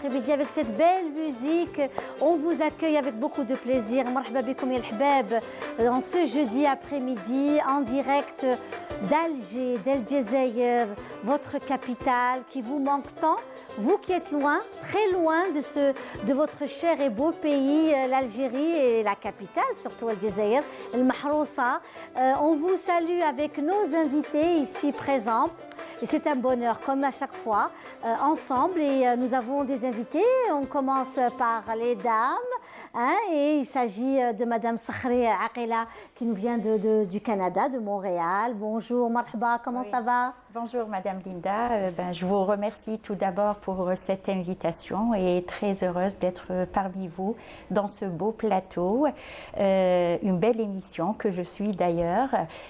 après-midi avec cette belle musique. On vous accueille avec beaucoup de plaisir. Marhaba bikoum ya l'hbab, en ce jeudi après-midi en direct d'Alger, d'El Jazeera, votre capitale qui vous manque tant. Vous qui êtes loin, très loin de votre cher et beau pays, l'Algérie et la capitale, surtout Al Jazeera, El Mahrousa. On vous salue avec nos invités ici présents. Et c'est un bonheur, comme à chaque fois, ensemble. Et nous avons des invités. On commence par les dames. Et il s'agit de Madame Sakhri Aqila qui nous vient du Canada, de Montréal. Bonjour, marhaba, comment ça va? Bonjour Madame Linda, je vous remercie tout d'abord pour cette invitation et très heureuse d'être parmi vous dans ce beau plateau. Une belle émission que je suis d'ailleurs.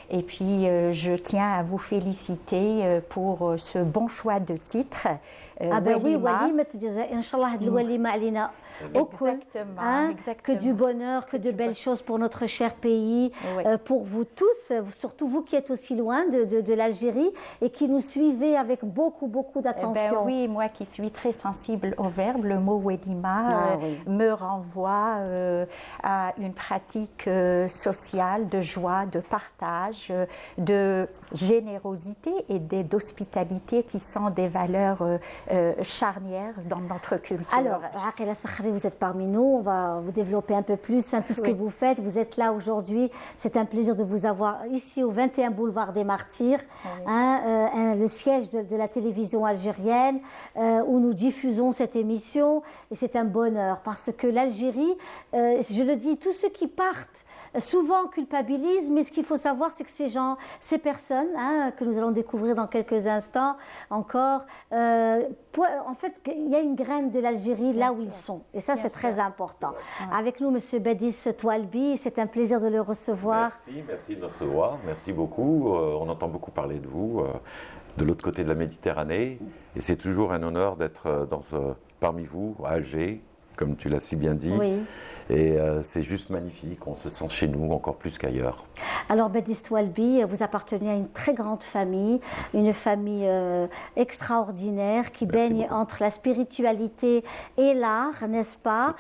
Et puis je tiens à vous féliciter pour ce bon choix de titre. Oui, Walimat Jazair, Inch'Allah, Walima Alina. Exactement. Que du bonheur, que de belles choses pour notre cher pays, pour vous tous, surtout vous qui êtes aussi loin de l'Algérie et qui nous suivez avec beaucoup d'attention. Oui, moi qui suis très sensible au verbe, le mot Welima me renvoie à une pratique sociale de joie, de partage, de générosité et d'hospitalité qui sont des valeurs charnières dans notre culture. Alors, Aqila Sakhri, vous êtes parmi nous, on va vous développer un peu plus tout ce que vous faites. Vous êtes là aujourd'hui, c'est un plaisir de vous avoir ici au 21 boulevard des Martyrs, le siège de la télévision algérienne où nous diffusons cette émission. Et c'est un bonheur parce que l'Algérie, je le dis, tous ceux qui partent souvent culpabilisent, mais ce qu'il faut savoir, c'est que ces personnes, que nous allons découvrir dans quelques instants encore, en fait, il y a une graine de l'Algérie là où ils sont. Et ça, c'est très important. Avec nous, Monsieur Badis Toualbi, c'est un plaisir de le recevoir. Merci de nous recevoir. Merci beaucoup. On entend beaucoup parler de vous, de l'autre côté de la Méditerranée. Et c'est toujours un honneur d'être parmi vous, à Alger, comme tu l'as si bien dit. Oui. Et c'est juste magnifique, on se sent chez nous encore plus qu'ailleurs. Alors Badis Toualbi, vous appartenez à une très grande famille, une famille extraordinaire qui baigne entre la spiritualité et l'art, n'est-ce pas?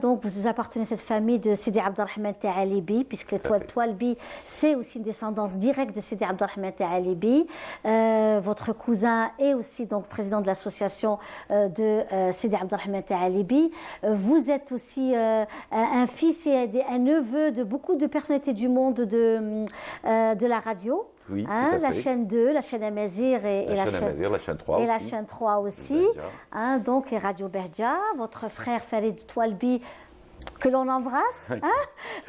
Donc vous appartenez à cette famille de Sidi Abdelrahman Taalibi, puisque Toualbi, c'est aussi une descendance directe de Sidi Abdelrahman Taalibi. Votre cousin est aussi donc président de l'association de Sidi Abdelrahman Taalibi. Vous êtes aussi un fils et un neveu de beaucoup de personnalités du monde de la radio. Oui, la chaîne 2, la chaîne Amazir et la chaîne 3 et la chaîne 3 aussi. Donc et Radio Berja, votre frère Farid Toualbi, que l'on embrasse,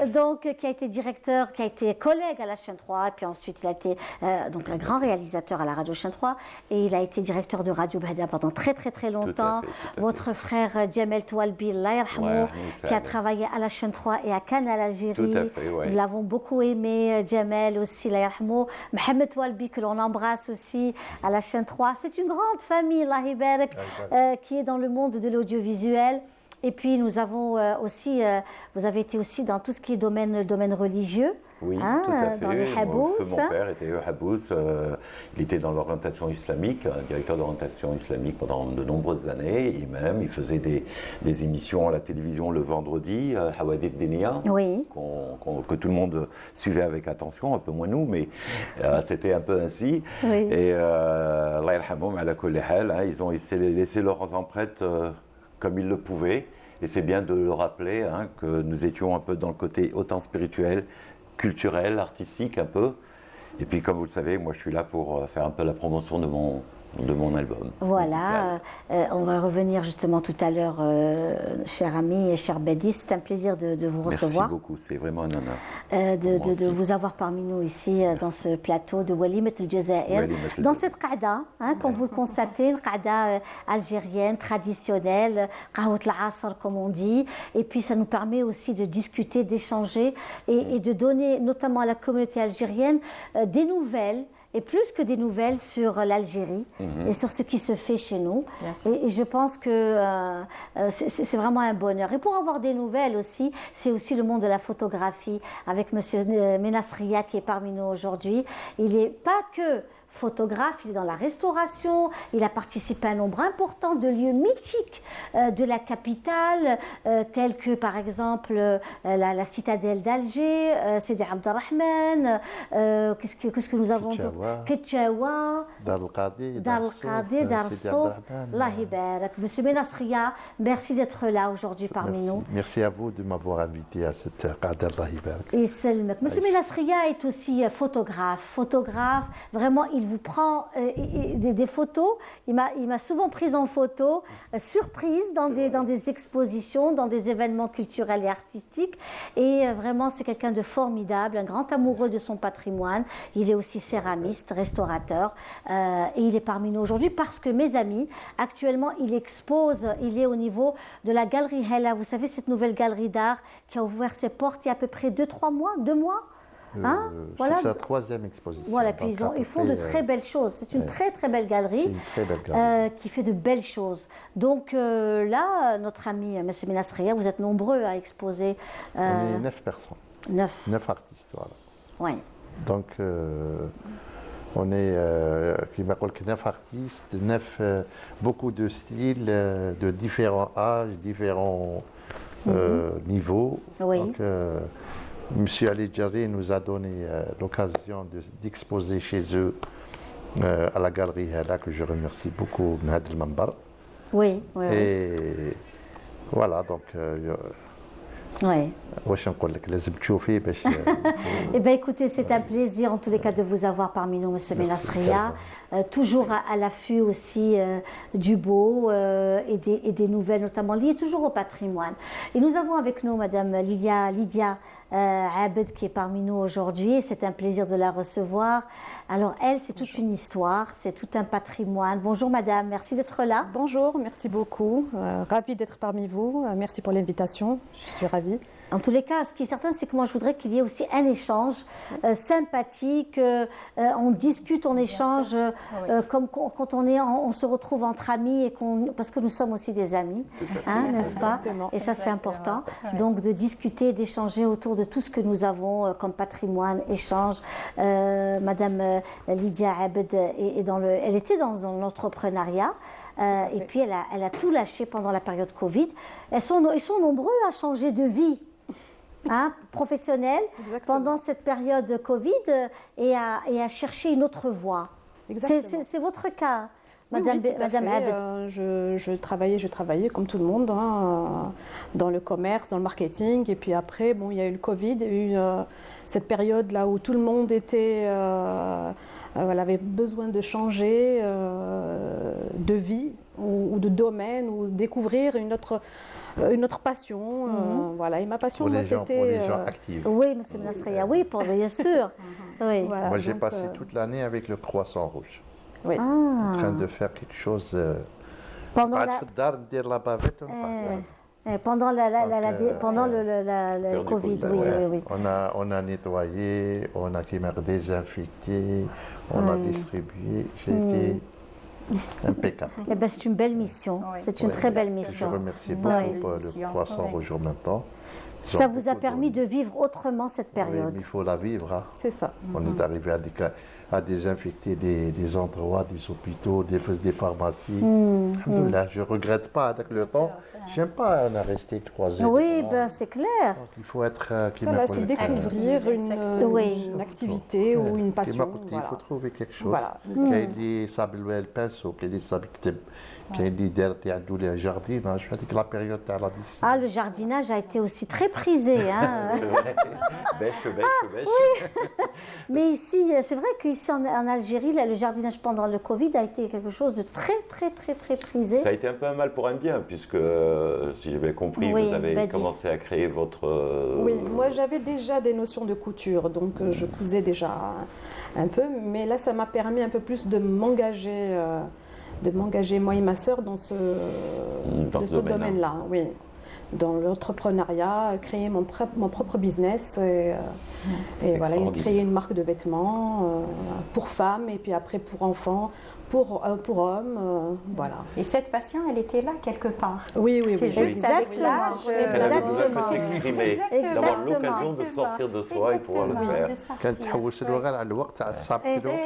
donc qui a été directeur, qui a été collègue à la chaîne 3, et puis ensuite il a été donc un grand réalisateur à la radio chaîne 3, et il a été directeur de Radio Bahda pendant très longtemps. Tout à fait. Votre frère Djamel Toualbi, Allah yarhamou, qui a travaillé à la chaîne 3 et à Canal Algérie. Tout à fait, Nous l'avons beaucoup aimé, Djamel aussi, Allah yarhamou. Mohamed Toualbi, que l'on embrasse aussi à la chaîne 3. C'est une grande famille, Allah yibarak, qui est dans le monde de l'audiovisuel. Et puis nous avons aussi, vous avez été aussi dans tout ce qui est domaine religieux. Oui, tout à fait. Dans les Habous. Mon père était Habous, il était dans l'orientation islamique, directeur d'orientation islamique pendant de nombreuses années. Et même, il faisait des émissions à la télévision le vendredi, Hawadith Denia, que tout le monde suivait avec attention, un peu moins nous, mais c'était un peu ainsi. Et Allah yarhamoum ala kulli hal, ils ont laissé leurs empreintes comme ils le pouvaient. Et c'est bien de le rappeler, que nous étions un peu dans le côté autant spirituel, culturel, artistique un peu. Et puis comme vous le savez, moi je suis là pour faire un peu la promotion de mon album. Voilà, on va revenir justement tout à l'heure, cher ami et cher Badis. C'est un plaisir de vous recevoir. Merci beaucoup, c'est vraiment un honneur. De vous avoir parmi nous ici dans ce plateau de Walimat El Jazair. Dans cette qa'da, comme vous le constatez, une qa'da algérienne, traditionnelle, qahwat al-asr comme on dit. Et puis ça nous permet aussi de discuter, d'échanger et de donner notamment à la communauté algérienne des nouvelles. Et plus que des nouvelles sur l'Algérie et sur ce qui se fait chez nous. Et je pense que c'est vraiment un bonheur. Et pour avoir des nouvelles aussi, c'est aussi le monde de la photographie avec Monsieur Ménasria qui est parmi nous aujourd'hui. Il n'est pas que photographe, il est dans la restauration, il a participé à un nombre important de lieux mythiques de la capitale, tels que par exemple la citadelle d'Alger, Sidi Abdelrahman, qu'est-ce que nous avons d'autre? Ketchaoua, Dar el-Qadi, Dar el-Souf. Allah Ibarak. Monsieur Menasria, merci d'être là aujourd'hui parmi nous. Merci à vous de m'avoir invité à cette Qadr Allah Ibarak. Et Selmek. Monsieur Menasria est aussi photographe, vraiment il vous prend des photos, il m'a souvent prise en photo, surprise dans des expositions, dans des événements culturels et artistiques, et vraiment c'est quelqu'un de formidable, un grand amoureux de son patrimoine. Il est aussi céramiste, restaurateur, et il est parmi nous aujourd'hui parce que mes amis, actuellement il expose, il est au niveau de la galerie Hella, vous savez cette nouvelle galerie d'art qui a ouvert ses portes il y a à peu près 2 mois. Hein? Voilà. C'est sa 3e exposition. Voilà, puis ils font de très belles choses. C'est une très très belle galerie, c'est une très belle galerie. qui fait de belles choses. Donc là, notre ami M. Menasria, vous êtes nombreux à exposer. On est 9 personnes. 9 artistes, voilà. Oui. Donc on est, qui m'appelle 9 artistes, 9, beaucoup de styles, de différents âges, différents niveaux. Oui. Donc, Monsieur Ali Djarri nous a donné l'occasion d'exposer chez eux à la galerie Hella, que je remercie beaucoup, Mhad El-Mambar. Oui. Et voilà, donc. Oui. Eh bien, écoutez, c'est un plaisir en tous les cas de vous avoir parmi nous, Monsieur Menasria. Toujours à l'affût aussi du beau et des nouvelles, notamment liées toujours au patrimoine. Et nous avons avec nous Madame Lydia Abed qui est parmi nous aujourd'hui. C'est un plaisir de la recevoir. Alors elle, c'est toute une histoire, c'est tout un patrimoine. Bonjour Madame, merci d'être là. Bonjour, merci beaucoup. Ravie d'être parmi vous. Merci pour l'invitation, je suis ravie. En tous les cas, ce qui est certain, c'est que moi, je voudrais qu'il y ait aussi un échange sympathique. On discute, on échange, comme quand on se retrouve entre amis, parce que nous sommes aussi des amis, n'est-ce pas? Et ça, c'est important. Donc, de discuter, d'échanger autour de tout ce que nous avons comme patrimoine, échange. Madame Lydia Abed elle était dans l'entrepreneuriat. Et puis, elle a tout lâché pendant la période Covid. Ils sont nombreux à changer de vie. Professionnelle pendant cette période Covid et à chercher une autre voie. C'est votre cas, Madame Abed. Je travaillais comme tout le monde dans le commerce, dans le marketing. Et puis après, bon, il y a eu le Covid, il y a eu cette période là où tout le monde avait besoin de changer de vie ou de domaine ou découvrir une autre passion. Voilà. Et ma passion, c'était... Pour les gens actifs. Oui, Monsieur Menasria, oui, bien sûr. Oui. Voilà, moi, j'ai passé toute l'année avec le Croissant Rouge. Oui. En train de faire quelque chose... Pendant le Covid, oui. On a nettoyé, on a désinfecté, on a distribué. J'ai été impeccable. Eh ben, c'est une belle mission, c'est une très belle mission. Je remercie beaucoup le Croissant Rouge en même temps. Ça vous a permis de vivre autrement cette période. Oui, il faut la vivre. C'est ça. On est arrivé à désinfecter des endroits, des hôpitaux, des pharmacies. Là, je ne regrette pas avec le temps. Je n'aime pas en rester croisé. Oui, ben, c'est clair. Donc, il faut être... se découvrir une activité ou une passion. Il faut trouver quelque chose. Qu'il y ait le pinceau, qu'il y ait le jardinage. Je dis que la période de la discipline. Ah, le jardinage a été aussi très prisé. Bêche. Mais ici, c'est vrai qu'ici en Algérie, le jardinage pendant le Covid a été quelque chose de très, très, très, très prisé. Ça a été un peu un mal pour un bien, puisque, si j'ai bien compris, vous avez commencé à créer votre... Oui, moi j'avais déjà des notions de couture, donc je cousais déjà un peu, mais là ça m'a permis un peu plus de m'engager moi et ma sœur dans ce domaine-là. Oui. Dans l'entrepreneuriat, créer mon propre business et voilà, créer une marque de vêtements pour femmes et puis après pour enfants, pour hommes, voilà. Et cette patiente, elle était là quelque part. Oui, oui, C'est oui. juste avec l'âge. Elle avait besoin Exactement. de s'exprimer, d'avoir l'occasion de sortir de soi et pouvoir le faire. كانت تحوس الوغى على الوقت تاع صابت له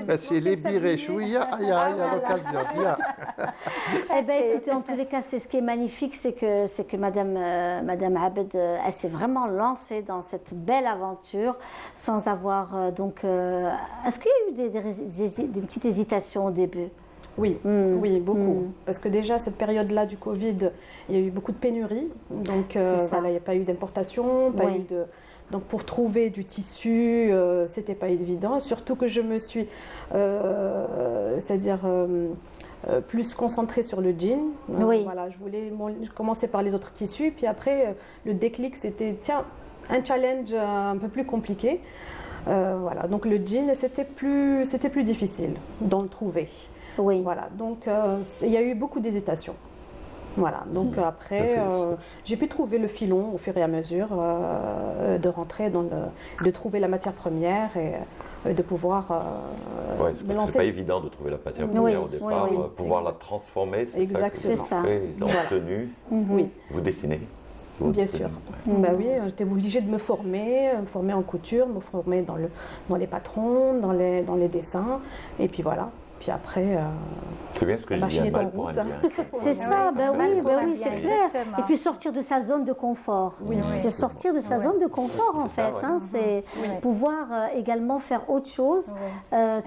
بس ليبيغي شويه هيا لوكازيون يا Eh ben, écoutez, en tous les cas, c'est ce qui est magnifique, c'est que Madame Abed, elle s'est vraiment lancée dans cette belle aventure sans avoir Est-ce qu'il y a eu des petites hésitations au début? Oui, oui, beaucoup. Mm. Parce que déjà, cette période-là du Covid, il y a eu beaucoup de pénuries. Donc, C'est ça. voilà, il n'y a pas eu d'importation, pas Oui. eu de... Donc, pour trouver du tissu, c'était pas évident. Surtout que je me suis, c'est-à-dire, plus concentrée sur le jean. Oui. Voilà, je commençais par les autres tissus. Puis après, le déclic, c'était, tiens, un challenge un peu plus compliqué. Voilà, donc le jean, c'était plus difficile d'en trouver. Oui. Voilà, donc il y a eu beaucoup d'hésitations. Voilà, donc après, j'ai pu trouver le filon au fur et à mesure de rentrer de trouver la matière première et de pouvoir Ouais, me c'est lancer. pas évident de trouver la matière Oui, première au oui, départ, oui. pouvoir la transformer, c'est Exactement. ça C'est ça. que vous faites dans Voilà. la tenue. Oui, Vous dessinez. bien sûr. Bah oui, j'étais obligée de me former en couture, me former dans les patrons, dans les dessins, et puis voilà. Puis après, C'est bien ce que La je dis, machine un est en mal pour un route. bien. C'est ça, ben oui, bien, c'est clair. exactement. Et puis sortir de sa zone de confort. Oui. C'est sortir de sa zone de confort en C'est ça, fait. ouais. Hein. C'est pouvoir également faire autre chose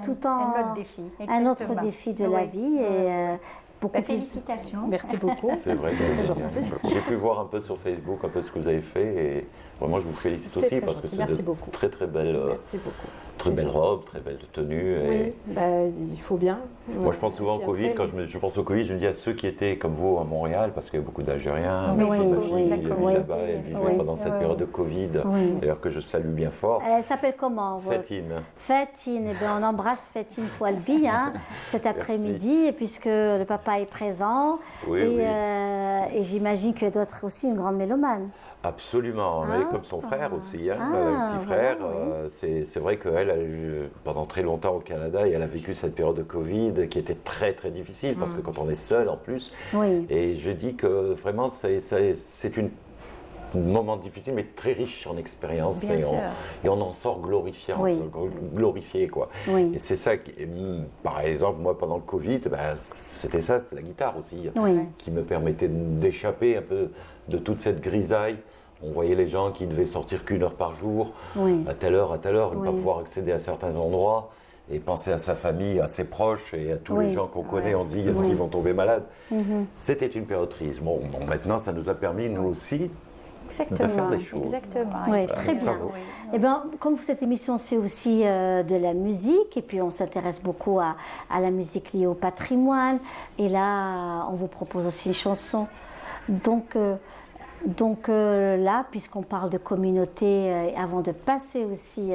tout en Un autre défi. un autre exactement. défi de la Oui. vie et beaucoup Ben, plus. félicitations. merci beaucoup. C'est vrai, C'est très c'est gentil. bien. J'ai pu voir un peu sur Facebook un peu ce que vous avez fait et vraiment je vous félicite C'est aussi très parce que gentil. c'est Merci de beaucoup. très très belles, Merci beaucoup. très C'est belles gentil. robes, très belles tenues. Et Oui, bah, il faut bien. moi je pense souvent au Puis Covid, après, quand je pense au Covid, je me dis à ceux qui étaient comme vous à Montréal, parce qu'il y a beaucoup d'Algériens, Oui, ma fille oui, elle vit oui. là-bas, elle vivait Oui. pendant cette période de Covid, Oui. d'ailleurs que je salue bien fort. Elle s'appelle comment votre- Fatine. Fatine, eh bien, on embrasse Fatine Toualbi cet après-midi, et puisque le papa est présent. Oui, et oui. et j'imagine qu'elle doit être aussi une grande mélomane. Absolument, mais comme son frère aussi, hein, le petit frère. voilà, C'est vrai qu'elle a eu pendant très longtemps au Canada et elle a vécu cette période de Covid qui était très très difficile parce que quand on est seul en plus, Oui. et je dis que vraiment c'est un moment difficile mais très riche en expérience Bien sûr. et on en sort glorifié, Oui. glorifié quoi. Oui. Et c'est ça, par exemple moi pendant le Covid, c'était ça, c'était la guitare aussi Oui. qui me permettait d'échapper un peu de toute cette grisaille. On voyait les gens qui ne devaient sortir qu'une heure par jour, Oui. à telle heure, ne Oui. pas pouvoir accéder à certains endroits, et penser à sa famille, à ses proches et à tous Oui. les gens qu'on connaît. On se dit, est-ce Oui. qu'ils vont tomber malades? C'était une période triste. Bon, maintenant, ça nous a permis, nous aussi, Exactement. de faire des choses. Exactement. Oui, très bien. Bravo. Eh bien, comme cette émission, c'est aussi de la musique, et puis on s'intéresse beaucoup à la musique liée au patrimoine, et là, on vous propose aussi une chanson. Donc là, puisqu'on parle de communauté, avant de passer aussi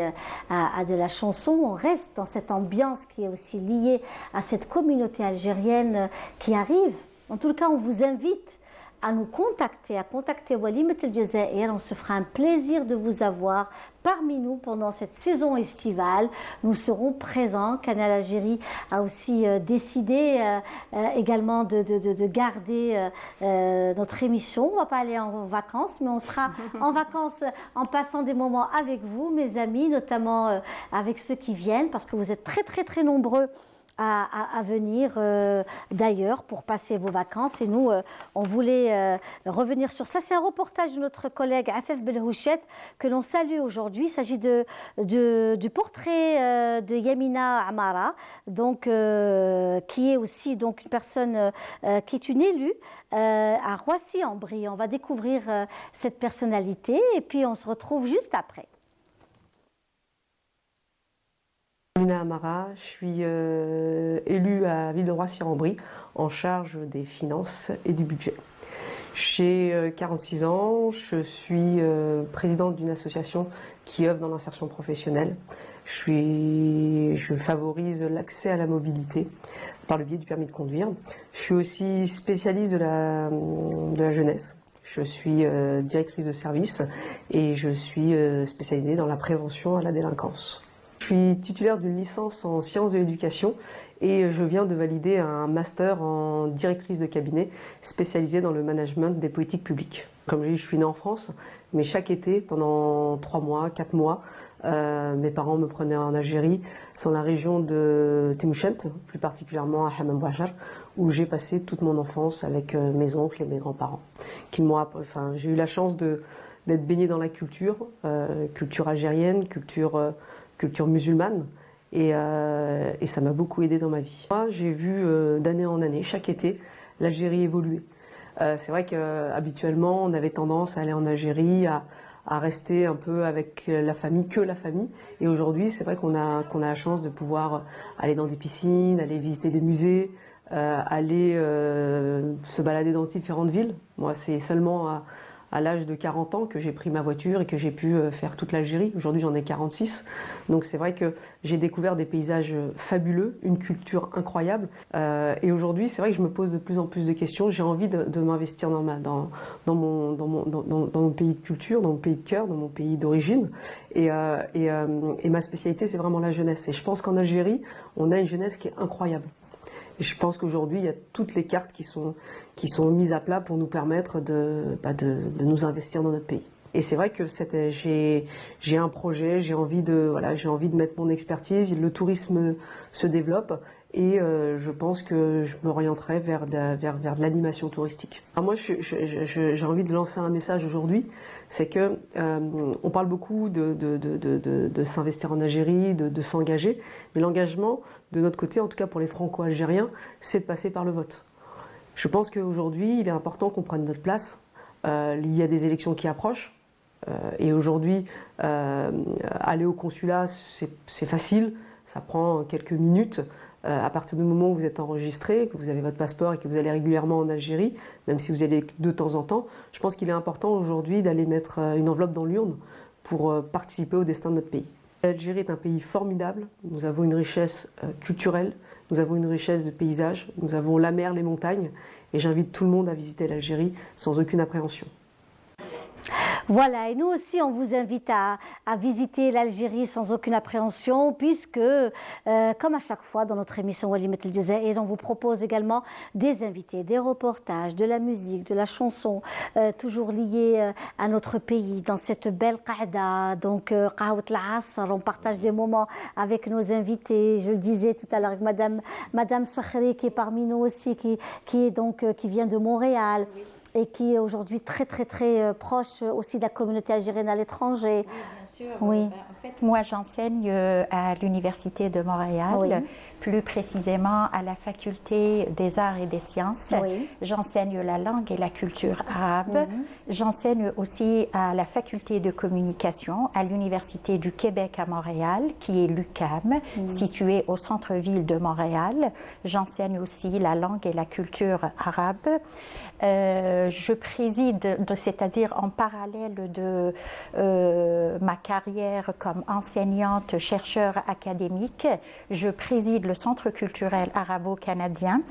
à de la chanson, on reste dans cette ambiance qui est aussi liée à cette communauté algérienne qui arrive. En tout cas, on vous invite à nous contacter, à contacter Walimet El Jazair. On se fera un plaisir de vous avoir parmi nous pendant cette saison estivale. Nous serons présents. Canal Algérie a aussi décidé également de garder notre émission. On ne va pas aller en vacances, mais on sera en vacances en passant des moments avec vous, mes amis, notamment avec ceux qui viennent, parce que vous êtes très très très nombreux à venir d'ailleurs pour passer vos vacances. Et nous, on voulait revenir sur ça. C'est un reportage de notre collègue Afef Belhouchet que l'on salue aujourd'hui. Il s'agit du portrait de Yamina Amara, donc, qui est aussi donc, une personne qui est une élue à Roissy-en-Brie. On va découvrir cette personnalité et puis on se retrouve juste après. Yamina Amara, je suis élue à Ville de Roissy-en-Brie en charge des finances et du budget. J'ai 46 ans, je suis présidente d'une association qui œuvre dans l'insertion professionnelle. Je favorise l'accès à la mobilité par le biais du permis de conduire. Je suis aussi spécialiste de la jeunesse. Je suis directrice de service et je suis spécialisée dans la prévention à la délinquance. Je suis titulaire d'une licence en sciences de l'éducation et je viens de valider un master en directrice de cabinet spécialisé dans le management des politiques publiques. Comme je dis, je suis née en France, mais chaque été, pendant 3 mois, 4 mois, mes parents me prenaient en Algérie, dans la région de Temouchent, plus particulièrement à Hamam Bouachar, où j'ai passé toute mon enfance avec mes oncles et mes grands-parents. J'ai eu la chance d'être baignée dans la culture, culture algérienne, culture musulmane, et ça m'a beaucoup aidé dans ma vie. Moi, j'ai vu d'année en année, chaque été, l'Algérie évoluer. C'est vrai qu'habituellement, on avait tendance à aller en Algérie, à rester un peu avec la famille, que la famille. Et aujourd'hui, c'est vrai qu'on a la chance de pouvoir aller dans des piscines, aller visiter des musées, aller se balader dans différentes villes. Moi, c'est seulement à l'âge de 40 ans que j'ai pris ma voiture et que j'ai pu faire toute l'Algérie. Aujourd'hui, j'en ai 46. Donc c'est vrai que j'ai découvert des paysages fabuleux, une culture incroyable. Et aujourd'hui, c'est vrai que je me pose de plus en plus de questions. J'ai envie de m'investir dans mon pays de culture, dans mon pays de cœur, dans mon pays d'origine. Et ma spécialité, c'est vraiment la jeunesse. Et je pense qu'en Algérie, on a une jeunesse qui est incroyable. Et je pense qu'aujourd'hui, il y a toutes les cartes qui sont mises à plat pour nous permettre de nous investir dans notre pays. Et c'est vrai que j'ai un projet, j'ai envie de mettre mon expertise. Le tourisme se développe et je pense que je m'orienterai vers de l'animation touristique. Alors moi, j'ai envie de lancer un message aujourd'hui, c'est que on parle beaucoup de s'investir en Algérie, de s'engager, mais l'engagement de notre côté, en tout cas pour les Franco-Algériens, c'est de passer par le vote. Je pense qu'aujourd'hui, il est important qu'on prenne notre place. Il y a des élections qui approchent. Et aujourd'hui, aller au consulat, c'est facile, ça prend quelques minutes. À partir du moment où vous êtes enregistré, que vous avez votre passeport et que vous allez régulièrement en Algérie, même si vous allez de temps en temps, je pense qu'il est important aujourd'hui d'aller mettre une enveloppe dans l'urne pour participer au destin de notre pays. L'Algérie est un pays formidable, nous avons une richesse culturelle, nous avons une richesse de paysages, nous avons la mer, les montagnes, et j'invite tout le monde à visiter l'Algérie sans aucune appréhension. Voilà, et nous aussi, on vous invite à visiter l'Algérie sans aucune appréhension, puisque, comme à chaque fois dans notre émission Walimat El Jazair, on vous propose également des invités, des reportages, de la musique, de la chanson, toujours liés à notre pays, dans cette belle qa'da, donc Qahwat al-Asr, on partage des moments avec nos invités. Je le disais tout à l'heure avec Madame Sakhri, qui est parmi nous aussi, qui vient de Montréal. Et qui est aujourd'hui très proche aussi de la communauté algérienne à l'étranger. Oui, bien sûr. Oui. En fait, moi, j'enseigne à l'Université de Montréal, oui. Plus précisément à la Faculté des Arts et des Sciences. Oui. J'enseigne la langue et la culture arabe. J'enseigne aussi à la Faculté de communication à l'Université du Québec à Montréal, qui est l'UQAM, située au centre-ville de Montréal. J'enseigne aussi la langue et la culture arabe. Je préside, c'est-à-dire en parallèle de ma carrière comme enseignante, chercheur académique, je préside le Centre culturel arabo-canadien.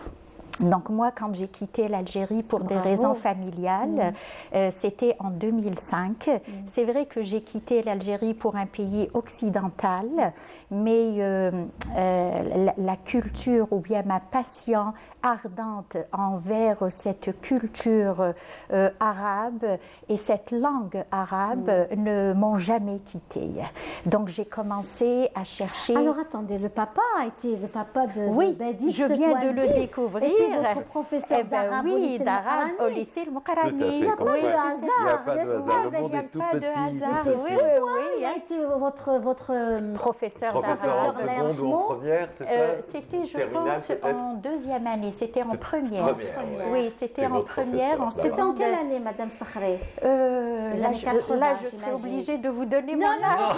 Donc moi, quand j'ai quitté l'Algérie pour des raisons familiales, c'était en 2005. C'est vrai que j'ai quitté l'Algérie pour un pays occidental, mais la culture ou bien ma passion ardente envers cette culture arabe et cette langue arabe ne m'ont jamais quittée. Donc j'ai commencé à chercher... Alors attendez, le papa a été le papa de Badis, je viens de le découvrir. Était votre professeur d'arabe au lycée El Moukarrani. Il n'y a pas de hasard. Il n'y a pas de hasard. Le monde est tout petit. Il a été votre professeur d'arabe. En seconde ou en première, c'est ça? C'était, je pense, en deuxième année. C'était en première. Oui, c'était en première. C'était en quelle année, Madame Sakhri? Là, je serais obligée de vous donner mon âge.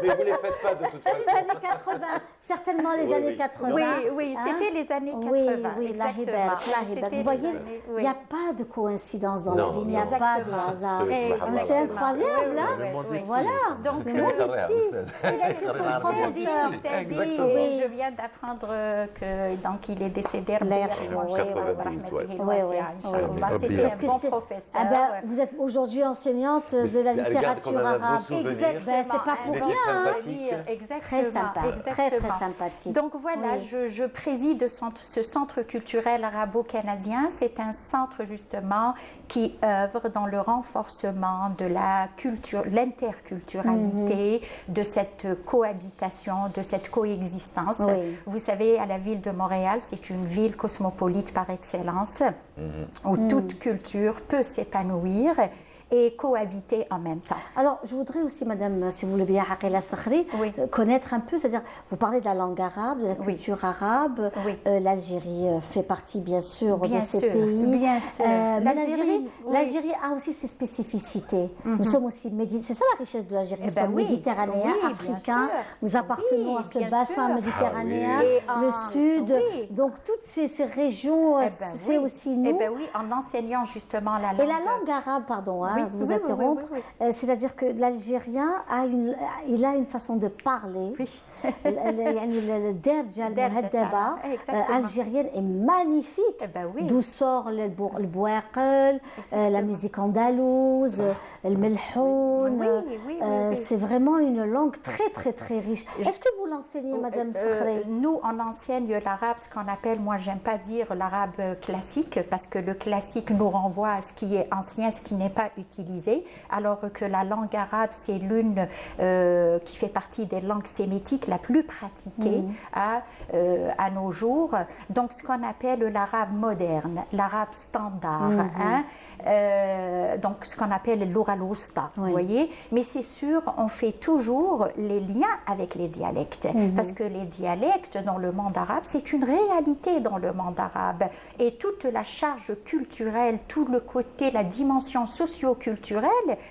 Mais vous ne les faites pas de toute Les façon. années 80, certainement les Oui, années oui. 80. Oui, hein. c'était les années 80. Oui, oui, exactement. C'était Vous voyez, les années- il oui. n'y a pas de coïncidence dans Non, la vie, il n'y a non. pas de Exactement. hasard. C'est- C'est incroyable, hein. Le monde est Voilà. Donc, Le monde est petit. Il a été son professeur. Et je viens d'apprendre que donc il est décédé. L'air, Rahmatullahi oui, wa 92, ouais. rahmatihi Oui, oui, wasi'a, oui. Inch'Allah. Oui. C'était un Que bon c'est- professeur. Ah ben, vous êtes aujourd'hui enseignante de la elle garde littérature quand même un beau arabe. souvenir. Ben, c'est pas pour Il était rien. hein. sympathique. Exactement. Très sympa, très exactement. sympathique. Donc voilà, Oui. je préside ce centre culturel arabo-canadien. C'est un centre justement qui œuvre dans le renforcement de la culture, l'interculturalité, de cette cohabitation, de cette coexistence. Oui. Vous savez, à la ville de Montréal, c'est une ville cosmopolite par excellence, où toute culture peut s'épanouir et cohabiter en même temps. Alors, je voudrais aussi, madame, si vous voulez bien, Haqila Sakhri, Oui. connaître un peu, c'est-à-dire, vous parlez de la langue arabe, de la Oui. culture arabe. Oui. L'Algérie fait partie, bien sûr, Bien de ces sûr, pays. bien sûr. Mais L'Algérie, oui. l'Algérie a aussi ses spécificités. Nous sommes aussi, c'est ça la richesse de l'Algérie. Nous ben sommes oui. méditerranéens, Oui, bien africains. sûr. Nous appartenons Oui, à ce bien bassin sûr. méditerranéen, Ah oui. le Et sud. oui. Donc, toutes ces régions, Eh ben c'est oui. aussi Eh nous. ben oui, en enseignant justement la langue. Et la langue arabe, pardon, hein, Oui, de vous oui, oui, interrompre, oui, c'est-à-dire que l'Algérien il a une façon de parler. Oui. Le derja al-muhaddaba Exactement. algérienne est magnifique. Eh ben oui. D'où sort le bouaqel, la musique andalouse, le melhoun. Oui, oui, oui. C'est vraiment une langue très, très, très riche. Est-ce que vous l'enseignez, madame Sakhri? Nous, on enseigne l'arabe, ce qu'on appelle, moi, j'aime pas dire l'arabe classique, parce que le classique nous renvoie à ce qui est ancien, ce qui n'est pas utilisé, alors que la langue arabe, c'est l'une qui fait partie des langues sémitiques la plus pratiquée à nos jours. Donc, ce qu'on appelle l'arabe moderne, l'arabe standard, hein, donc ce qu'on appelle l'oral wusta, vous voyez. Mais c'est sûr, on fait toujours les liens avec les dialectes, parce que les dialectes dans le monde arabe, c'est une réalité dans le monde arabe. Et toute la charge culturelle, tout le côté, la dimension socio-culturelle,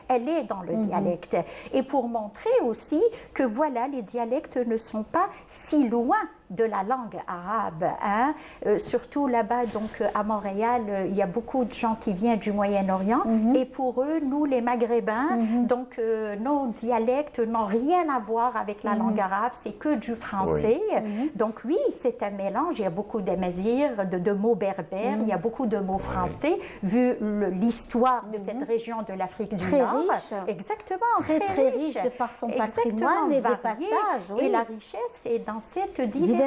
elle est dans le dialecte. Et pour montrer aussi que voilà, les dialectes ne sont pas si loin de la langue arabe, hein. Surtout là-bas, donc à Montréal, il y a beaucoup de gens qui viennent du Moyen-Orient, et pour eux, nous les Maghrébins, donc nos dialectes n'ont rien à voir avec la langue arabe, c'est que du français. Donc oui, c'est un mélange, il y a beaucoup d'amazirs, de mots berbères, il y a beaucoup de mots français, vu l'histoire de cette région de l'Afrique du Très Nord. riche. Exactement, Très riche de par son patrimoine et des varié. passages. Oui. Et la richesse est dans cette diversité.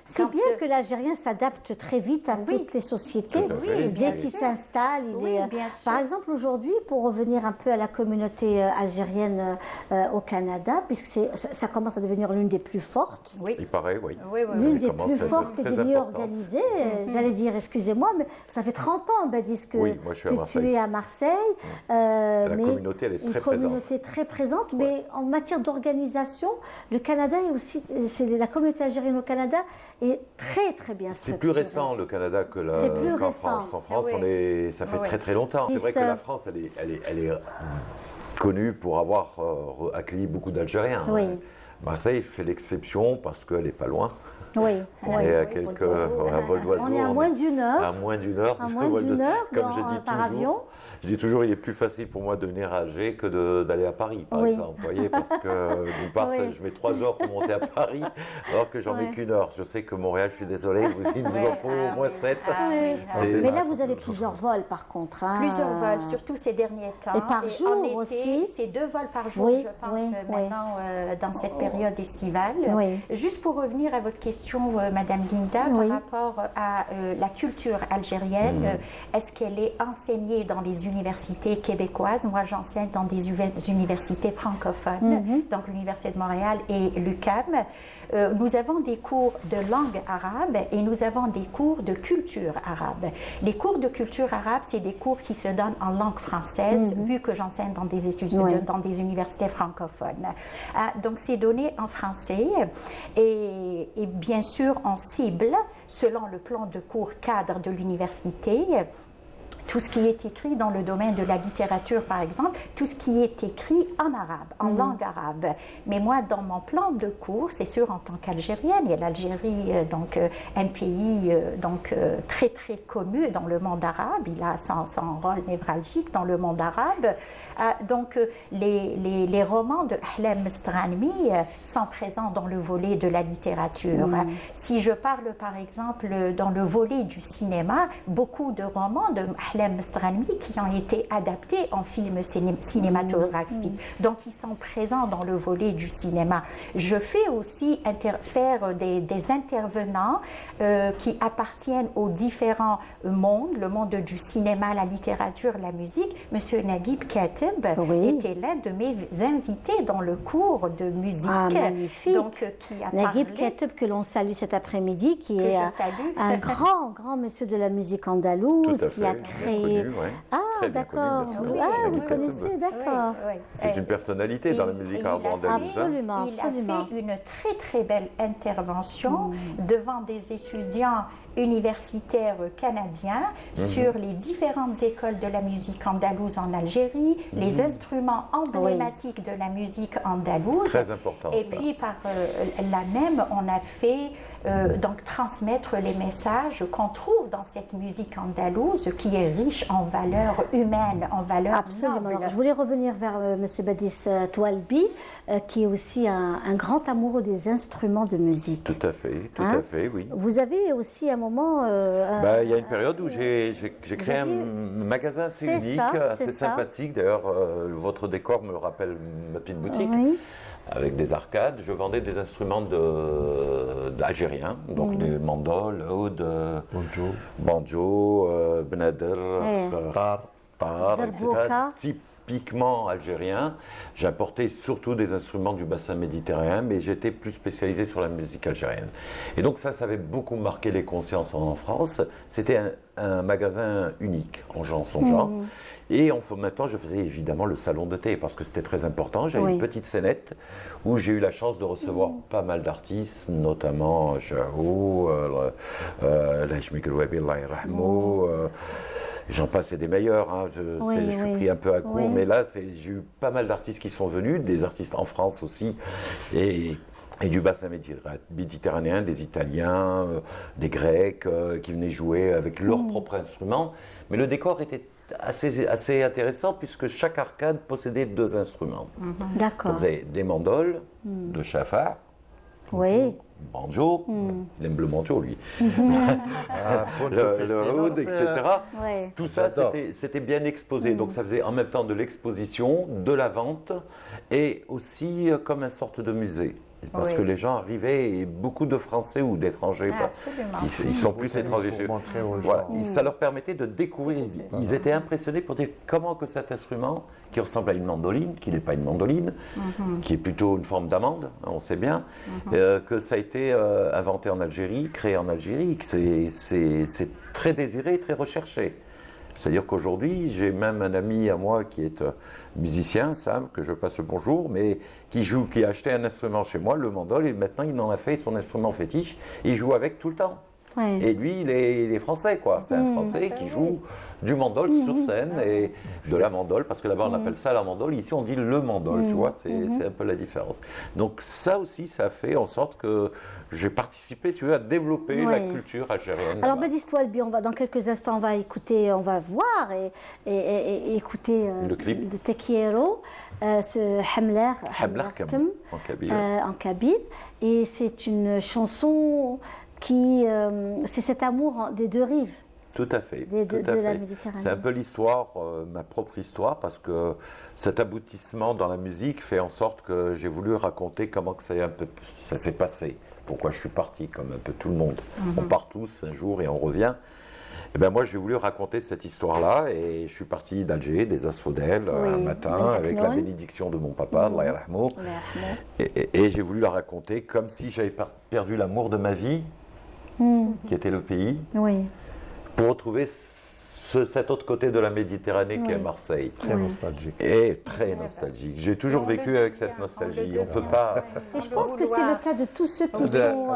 C'est Quand, bien que l'Algérien s'adapte très vite à toutes les sociétés, Tout à fait. et bien Bien qu'il sûr. s'installe. Oui, bien sûr. Par exemple, aujourd'hui, pour revenir un peu à la communauté algérienne au Canada, puisque ça commence à devenir l'une des plus fortes, Il paraît, oui. Oui, oui, l'une oui. des commence plus à être fortes et très des mieux importante. organisées. J'allais dire, excusez-moi, mais ça fait 30 ans, Badis, que, Oui, moi, je suis à que tu Marseille. es à Marseille. La mais communauté, elle est une très présente. communauté très présente, mais en matière d'organisation, le Canada est aussi, la communauté algérienne au Canada est très très bien C'est structurée. plus récent le Canada que C'est plus qu'en récent. France. En France, Oui. ça fait Oui. très très longtemps. C'est vrai que ça- la France, elle est connue pour avoir accueilli beaucoup d'Algériens. Oui. Marseille fait l'exception parce qu'elle n'est pas loin. Oui, On oui. est à Oui, quelques vol un vol d'oiseau. On est à moins d'une heure. À moins d'une heure. À du moins vol d'une de- heure Comme je dis par toujours, avion. Je dis toujours, il est plus facile pour moi de venir à Alger que d'aller à Paris, par Oui. exemple. Vous voyez, parce que d'une part, Oui. je mets 3 heures pour monter à Paris, alors que j'en mets Oui. qu'une heure. Je sais que Montréal, je suis désolé, il vous en faut au moins 7. C'est- Mais là, vous avez plusieurs vols, par contre. hein. Plusieurs vols, surtout ces derniers temps. Et par jour en été, aussi. c'est 2 vols par jour, Oui, je pense, oui, oui. maintenant, dans cette période estivale. Oui. Juste pour revenir à votre question, Madame Linda, Oui. par rapport à la culture algérienne, est-ce qu'elle est enseignée dans les universités québécoises? Moi, j'enseigne dans des universités francophones, donc l'Université de Montréal et l'UQAM. Nous avons des cours de langue arabe et nous avons des cours de culture arabe. Les cours de culture arabe, c'est des cours qui se donnent en langue française, vu que j'enseigne dans des études, Oui. dans des universités francophones. Donc, c'est donné en français et bien sûr, on cible, selon le plan de cours cadre de l'université, tout ce qui est écrit dans le domaine de la littérature, par exemple, tout ce qui est écrit en arabe, en langue arabe. Mais moi, dans mon plan de cours, c'est sûr, en tant qu'Algérienne, et l'Algérie, donc un pays très très connu dans le monde arabe, il a son rôle névralgique dans le monde arabe. Donc les romans de Ahlem Mestranmi sont présents dans le volet de la littérature. Si je parle par exemple dans le volet du cinéma, beaucoup de romans de Ahlem Mestranmi qui ont été adaptés en films cinématographiques, donc ils sont présents dans le volet du cinéma. Je fais aussi faire des intervenants qui appartiennent aux différents mondes, le monde du cinéma, la littérature, la musique. Monsieur Naguib Kateb était l'un de mes invités dans le cours de musique. Magnifique. Donc, qui a Naguib parlé, Kateb, que l'on salue cet après-midi, qui est je salue. un grand monsieur de la musique andalouse, Tout à qui a fait, bien créé... connu, ouais. Ah, Très bien connu, d'accord. bien sûr. Ah, vous Naguib Kateb. connaissez, d'accord. Oui, oui. C'est une personnalité dans la musique arabo-andalouse. Absolument, Il absolument. a fait une très très belle intervention devant des étudiants universitaires canadiens sur les différentes écoles de la musique andalouse en Algérie, les instruments emblématiques de la musique andalouse. Très important. Et ça. puis par là même, on a fait donc transmettre les messages qu'on trouve dans cette musique andalouse qui est riche en valeurs humaines, en valeurs Absolument. nobles. Alors, je voulais revenir vers Monsieur Badis Toualbi, qui est aussi un grand amoureux des instruments de musique. Tout à fait, Hein? oui. Vous avez aussi un moment... Il y a une période où j'ai créé un magasin assez C'est unique, ça, assez c'est ça. sympathique. D'ailleurs, votre décor me rappelle ma petite boutique. Oui. Avec des arcades. Je vendais des instruments d'algériens, donc des mandoles, oud, Bonjour. banjo, benader, Tar. tar, etc. Darbouka. Typiquement algérien. J'importais surtout des instruments du bassin méditerranéen, mais j'étais plus spécialisé sur la musique algérienne. Et donc ça avait beaucoup marqué les consciences en France. C'était un magasin unique en son genre. Et en même temps, je faisais évidemment le salon de thé parce que c'était très important. J'avais une petite scénette où j'ai eu la chance de recevoir pas mal d'artistes, notamment Jao, Lajmik El-Wabi, Allah yarhamou, j'en passe et des meilleurs. Hein. Je suis pris un peu à court, mais là, j'ai eu pas mal d'artistes qui sont venus, des artistes en France aussi. Et du bassin méditerranéen, des Italiens, des Grecs qui venaient jouer avec leurs propres instruments. Mais le décor était assez intéressant puisque chaque arcade possédait 2 instruments. D'accord. Donc, vous avez des mandoles, de chafar, Oui. banjo, il aime le banjo lui, Bon, le oud, etc. Ouais. Tout ça, J'adore. c'était bien exposé. Donc ça faisait en même temps de l'exposition, de la vente et aussi comme une sorte de musée. Parce que les gens arrivaient, et beaucoup de Français ou d'étrangers, Absolument. ils sont plus étrangers chez eux. montrer aux gens. Voilà, ça leur permettait de découvrir. Ils étaient impressionnés pour dire comment que cet instrument, qui ressemble à une mandoline, qui n'est pas une mandoline, qui est plutôt une forme d'amande, on sait bien, que ça a été inventé en Algérie, créé en Algérie, que c'est très désiré, très recherché. C'est-à-dire qu'aujourd'hui, j'ai même un ami à moi qui est musicien, Sam, que je passe le bonjour, mais qui a acheté un instrument chez moi, le mandole, et maintenant il en a fait son instrument fétiche, et il joue avec tout le temps. Ouais. Et lui, il est français, quoi. C'est un Français qui joue du mandole sur scène et de la mandole, parce que là-bas on appelle ça la mandole, ici on dit le mandole, tu vois, c'est un peu la différence. Donc ça aussi, ça a fait en sorte que j'ai participé, si tu veux, à développer la culture algérienne. Alors, là-bas. Badis Toualbi, dans quelques instants, on va écouter, on va voir et écouter Le clip. de Tekiero, ce Hamler Hamlerkem, en kabyle. en kabyle. Et c'est une chanson qui, c'est cet amour des 2 rives. Tout à fait. de tout à la fait. Méditerranée. C'est un peu l'histoire, ma propre histoire, parce que cet aboutissement dans la musique fait en sorte que j'ai voulu raconter comment que ça s'est passé, pourquoi je suis parti, comme un peu tout le monde. On part tous un jour et on revient. Et ben moi, j'ai voulu raconter cette histoire-là et je suis parti d'Alger, des Asphodèles, un matin, avec la bénédiction de mon papa, Allah yarhamou. Et j'ai voulu la raconter comme si j'avais perdu l'amour de ma vie, qui était le pays, Oui. pour retrouver cet autre côté de la Méditerranée qui est Marseille. Très nostalgique. Et très nostalgique. J'ai toujours vécu avec cette nostalgie. On ne peut pas. Et je pense que c'est le cas de tous ceux qui sont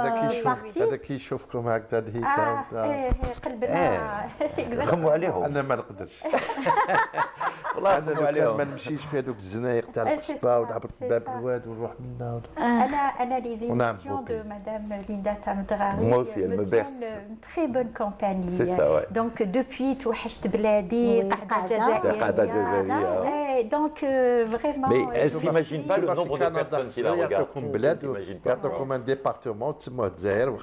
partis. هذا كيشوفكم هكذا هيك قلبنا غموا عليهم. انا ما نقدرش والله انا غموا لو كان ما عليهم. نمشيش في هذوك الزنايق تاع القصبه ونعبر في باب الواد ونروح من هنا Anna, les émissions de Madame Linda Tamdraoui Moi aussi, elle me tiennent berce. une très bonne compagnie. C'est ça, ouais. Donc depuis توحشت بلادي قاعدة جزائرية. Donc vraiment. Mais elle ne je s'imagine pas le في nombre de كندا personnes qui la regardent. يعطوكم بلاد T'imagines pas. يعطوكم ان ديبارتمون تسموه الجزائر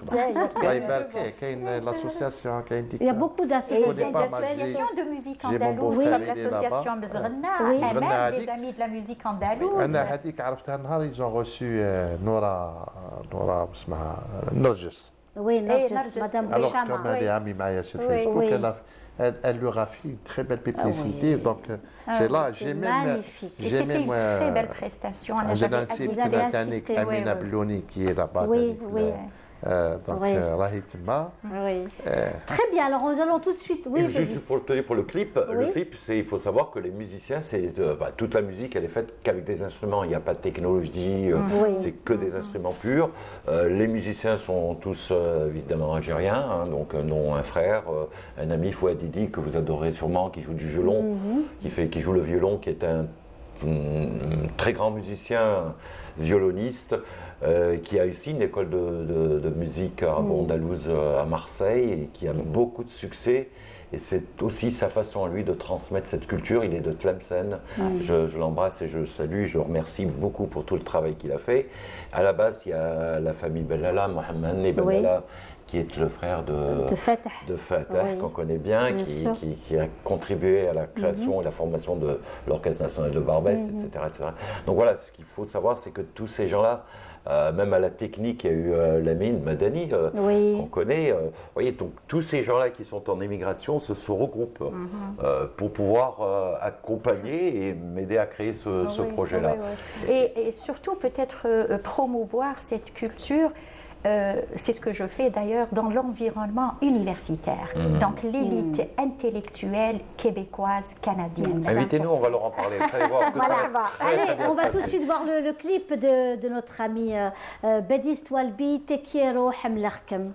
الله يبارك كاين لاسوسياسيون كاين ديك Il y a beaucoup Et d'associations. il y a pas des mal. associations de musique J'ai mon andalouse, beau-frère, comme il est l'association là-bas. Mzrna, Oui. et Mzrna même Hadik. des amis de la musique andalouse. انا هذيك عرفتها نهار يزون غوسو نورا اسمها نرجس Oui, Narges, Narges. Madame alors Béchama. comme elle est amie Maya sur Oui. Facebook Oui. elle leur a fait une très belle publicité oui. donc c'est là c'était j'ai même magnifique. Et j'ai c'était même une très belle prestation. On a عندنا jamais نسيب assisté. Vous avez تانيك assisté, امينه oui. بلوني qui est là-bas Oui, هذيك oui. donc Oui. راهي تما Oui. Très bien, alors nous allons tout de suite. Oui, Et juste Bédis. pour te dire pour le clip, il faut savoir que les musiciens, toute la musique, elle est faite qu'avec des instruments. Il n'y a pas de technologie, Oui. c'est que des instruments purs. Les musiciens sont tous évidemment algériens, hein, donc non un frère, un ami, Fouad Didi, que vous adorez sûrement, qui joue du violon, qui joue le violon, qui est un très grand musicien violoniste. Qui a aussi une école de musique andalouse à Marseille et qui a beaucoup de succès. Et c'est aussi sa façon à lui de transmettre cette culture. Il est de Tlemcen. Je l'embrasse et je le salue. Je le remercie beaucoup pour tout le travail qu'il a fait. À la base, il y a la famille Bellala, Mohamed et Bellala, qui est le frère de Fatah, Oui. qu'on connaît bien, Bien qui a contribué à la création et la formation de l'Orchestre national de Barbès, etc., etc. Donc voilà, ce qu'il faut savoir, c'est que tous ces gens-là, même à la technique, il y a eu Lamine Madani, qu'on connaît. Voyez, donc tous ces gens-là qui sont en émigration se regroupent pour pouvoir accompagner et m'aider à créer ce projet-là. Et surtout peut-être promouvoir cette culture. C'est ce que je fais d'ailleurs dans l'environnement universitaire. Donc l'élite intellectuelle québécoise, canadienne. Invitez-nous, on va leur en parler. Vous allez voir que ça va très, Allez, très bien on se va tout de passer. suite voir le clip de notre ami Bédis Toualbi, Te quiero Hamlarkem.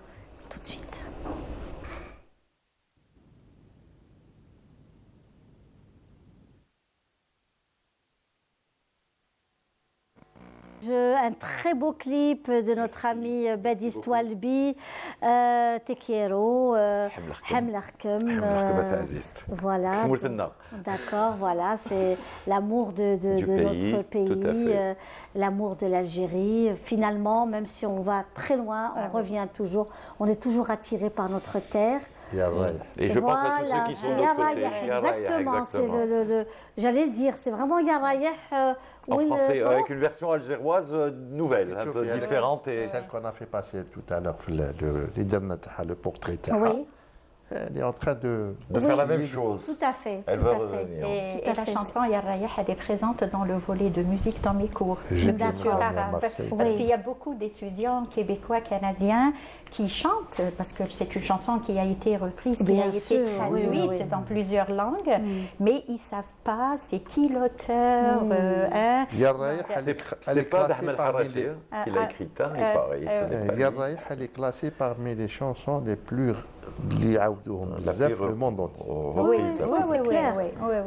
Tout de suite. Un très beau clip de notre ami Bédis Toualbi, Te quiero Hamlarkem. Voilà. D'accord, voilà, c'est l'amour de notre pays, l'amour de l'Algérie. Finalement, même si on va très loin, on revient toujours, on est toujours attiré par notre terre. Et je pense à tous ceux qui sont de l'autre côté. Exactement, c'est j'allais le dire, c'est vraiment Yarayeh. En français, avec une version algéroise nouvelle, un peu différente. Celle qu'on a fait passer tout à l'heure, le portrait. Oui. Elle est en train de faire la même chose. Tout à fait. Elle tout veut à fait. revenir. Et la chanson Yarayah, elle est présente dans le volet de musique dans mes cours. D'accord. Parce qu'il y a beaucoup d'étudiants québécois, canadiens qui chantent, parce que c'est une chanson qui a été reprise, qui Bien a été sûr, traduite dans plusieurs langues, mais ils ne savent pas c'est qui l'auteur. C'est pas d'Ahmed Harachi qu'il a écrit, il paraît. Yarayah, elle est classée parmi les chansons les plus le monde entier. Oui,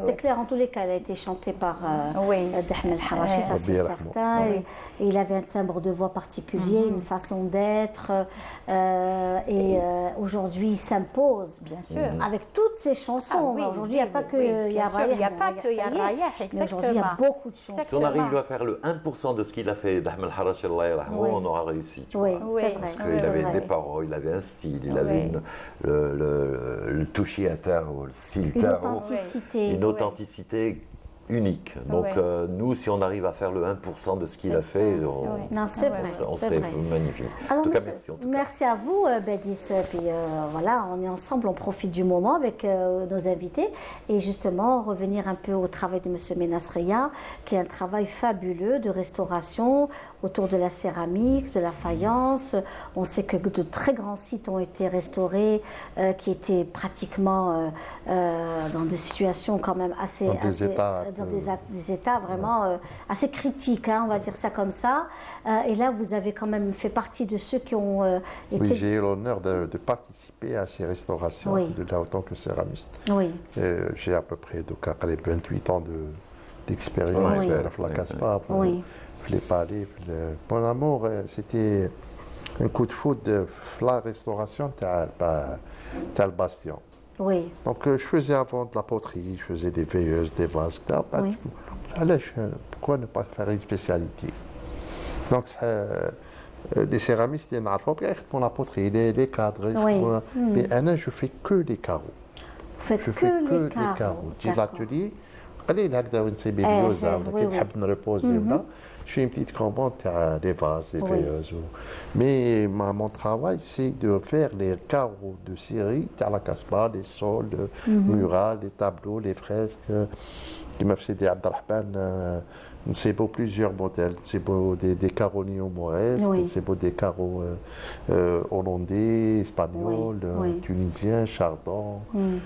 c'est clair. En tous les cas, elle a été chantée par Ahmed Harachi, ça c'est certain. Et il avait un timbre de voix particulier, une façon d'être. Et aujourd'hui, il s'impose, bien sûr, avec toutes ses chansons. Aujourd'hui, il n'y a pas que Yarayah. Il n'y a pas que Yarayah, exactement. Aujourd'hui, il y a beaucoup de chansons. Si on arrive à faire le 1% de ce qu'il a fait d'Ahmed Harachi, on aura réussi. Oui, c'est vrai. Parce qu'il avait des paroles, il avait un style, il avait le touchiata ou le silta. Une authenticité. Une authenticité unique. Donc Ouais. nous, si on arrive à faire le 1% de ce qu'il a fait, Non, c'est vrai, on c'est serait vrai. magnifique. Alors, En tout cas, monsieur, merci. En tout cas. merci à vous, Badis. Puis voilà, on est ensemble, on profite du moment avec nos invités. Et justement, revenir un peu au travail de monsieur Ménasreya, qui est un travail fabuleux de restauration autour de la céramique, de la faïence. On sait que de très grands sites ont été restaurés, qui étaient pratiquement dans des situations quand même assez... Dans des états dans des états vraiment assez critiques, hein, on va dire ça comme ça. Et là, vous avez quand même fait partie de ceux qui ont été... Oui, j'ai eu l'honneur de participer à ces restaurations Oui. de là autant que céramiste. Oui, J'ai à peu près 28 ans d'expérience Oui. في la Casbah, Oui. les palais. Mon amour, c'était un coup de foudre de la restauration تاع Bastion. oui, Donc je faisais avant de la poterie, je faisais des veilleuses, des vases, etc. Oui. Pourquoi ne pas faire une spécialité? Donc les céramistes, ils font la poterie, les cadres, Oui. mais Anna, je fais que les carreaux. vous faites Je fais que les carreaux. J'ai D'accord. l'atelier, قليل هكذا ونسيب اليوزا ولا oui, كي oui. نحب نريبوزي ولا je fais une petite commande تاع les vases, les Oui. veilleuses. Mais mon travail, c'est de faire les carreaux de série تاع la Casbah, les sols, murales, les tableaux, les fresques. كما في سيدي عبد الرحمن نسيبوا plusieurs modèles, نسيبوا des carreaux néo-mauresques, Oui. نسيبوا des carreaux hollandais, espagnols, Oui, oui. tunisiens, chardons.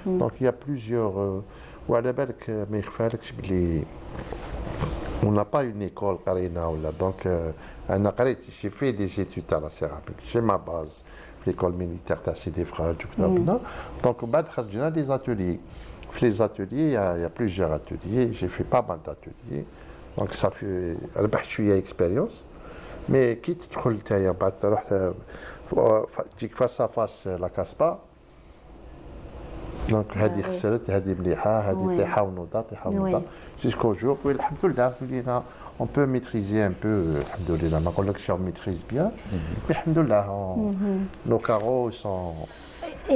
Donc il y a plusieurs. وعلى بالك ما يخفالكش بلي on n'a pas une école قرينا ولا donc انا قريت j'ai fait des études à la céramique, j'ai ma base في l'école militaire تاع سيدي فراج وكذا donc بعد خرجنا des ateliers. في les ateliers il y a plusieurs ateliers, j'ai fait pas mal d'ateliers donc ça fait ربحت شويه expérience. mais كي تدخل نتايا بعد رحت تجيك فاس فاس لا كاسبا دونك هذه خسرت هذه مليحه هذه Oui. طيحه ونوضه طيحه Oui. ونوضه جوسكو جور والحمد لله ولينا on peut maîtriser un peu الحمد لله ما نقولكش on maîtrise bien mais الحمد لله nos carreaux sont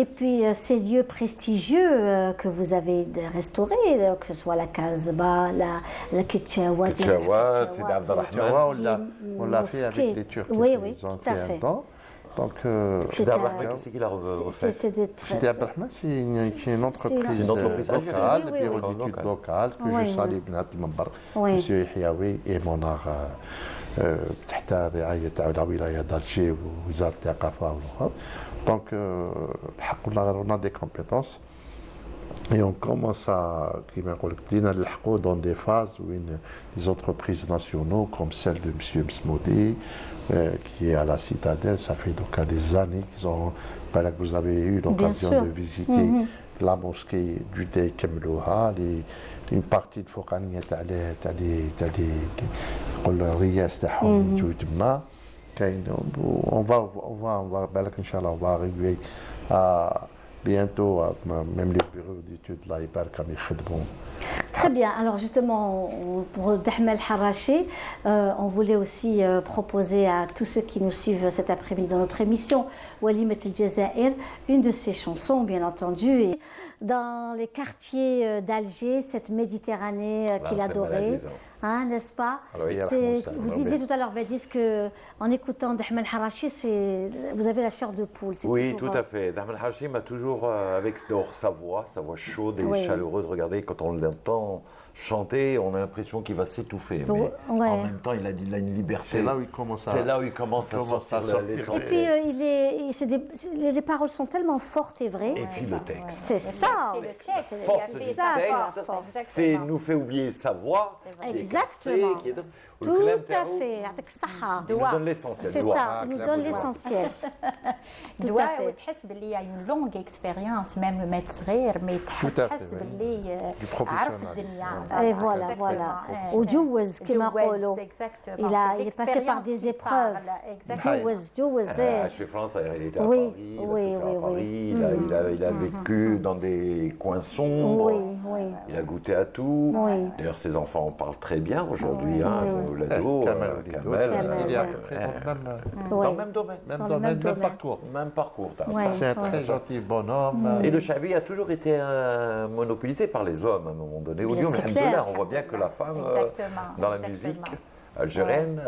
Et puis ces lieux prestigieux que vous avez restaurés, que ce soit la Casbah, la Ketchaouat, Ketchaouat, Sidi Abd tu Rahman. vois on l'a fait mosquée. avec les Turcs Oui, qui oui, ils ont tout à fait fait. un temps donc C'est Sidi Abd un- Rahman, qu'est-ce qu'il a refait? c'est des très... Sidi Abd Rahman, c'est une entreprise C'est une entreprise locale, algérienne. Oui, bureau oui. d'études local, que Oui, je salue oui. بنات المنبر Oui. Monsieur Yahyaoui et Monar تحت رعاية تاع الولاية d'Alger ووزارة الثقافة والأخرى. Donc الحق on a des compétences et on commence à كيما نقول لك بدينا نلحقوا dans des phases où des entreprises nationaux comme celle de Monsieur Msmoudi qui est à la Citadelle, ça fait donc à des années qu'ils ont vous avez eu l'occasion sûr. de visiter la mosquée du Dey Kemlouha, une partie de فوقانية تاع الرياس تاعهم موجود تما كاين on va بالك ان شاء الله on va arriver à bientôt même les bureaux d'études là يبارك راهم يخدموا. Très bien. Alors justement, pour Dahmel Harachi, on voulait aussi proposer à tous ceux qui nous suivent cet après-midi dans notre émission Walimet El Jazair, une de ses chansons, bien entendu. Et dans les quartiers d'Alger, cette Méditerranée qu'il c'est adorait, malaisant. hein, n'est-ce pas? Alors, il y a C'est- la vous disiez tout à l'heure, Badis, qu'en écoutant Dahmel Harachi, vous avez la chair de poule. C'est Oui, toujours, tout à fait. Dahmel Hashim a toujours, avec sa voix chaude et Oui. chaleureuse, regardez, quand on l'entend chanter, on a l'impression qu'il va s'étouffer. Ouais. Mais en même temps, il a une liberté. C'est là où il commence à C'est là où il commence à sortir sortir. Et puis, les paroles sont tellement fortes et vraies. Et puis le texte. C'est ça. C'est le texte. Force il y a du des accords, texte exactement. nous fait oublier sa voix. qui est Exactement. cassée, qui est- Tout والكلام à تاعو fait. يعطيك الصحة. Il nous donne l'essentiel. C'est doigt. ça, il nous donne l'essentiel. Tout à دواء fait. وتحس باللي y a une longue expérience même ما صغير mais Tout à fait, تحس oui. باللي Du عارف professionnalisme. الدنيا Et voilà, Exactement. voilà. وجوز كما نقولوا. Il est passé par des épreuves. جوز Chez France, il était à Oui, Paris, oui, il a fait oui, à oui. Paris, il a vécu dans des coins sombres. Oui, oui. Il a goûté à tout. Oui. D'ailleurs, ses enfants en parlent très bien aujourd'hui. hein. Ouladou, Kamel Ouladou, Kamel, il est à peu près dans Ouais. le même domaine. le Dans même le même domaine, même domaine. parcours. Même parcours. Ouais. C'est un très gentil bonhomme. Et le Chabi a toujours été monopolisé par les hommes à un moment donné. Bien, Aujourd'hui, c'est alhamdoulilah, clair. on voit bien que la femme, Exactement, dans la exactement. musique algérienne,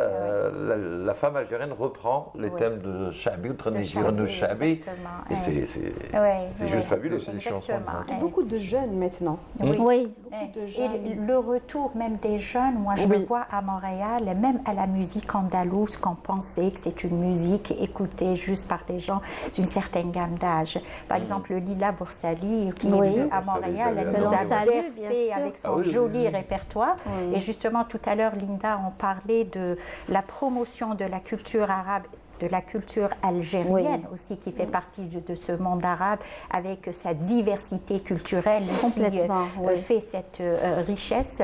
la femme algérienne reprend les thèmes de Chabi ou de Chabi. exactement, Et ouais. c'est juste fabuleux. C'est des chansons Exactement, de- ouais. Beaucoup de jeunes maintenant. Oui. Oui. de Et jeunes. le retour même des jeunes, moi je Oui. le vois à Montréal, même à la musique andalouse, qu'on pensait que c'est une musique écoutée juste par des gens d'une certaine gamme d'âge. Par exemple, Lila Boursali, qui Oui. est venue à Boursali, Montréal, elle j'avais nous a annoncé. Salue, bien bercé sûr. avec son Ah oui, oui, joli oui. répertoire. Oui. Et justement, tout à l'heure, Linda, on parlait de la promotion de la culture arabe, de la culture algérienne aussi, qui fait partie de ce monde arabe, avec sa diversité culturelle qui Complètement, oui. fait cette richesse.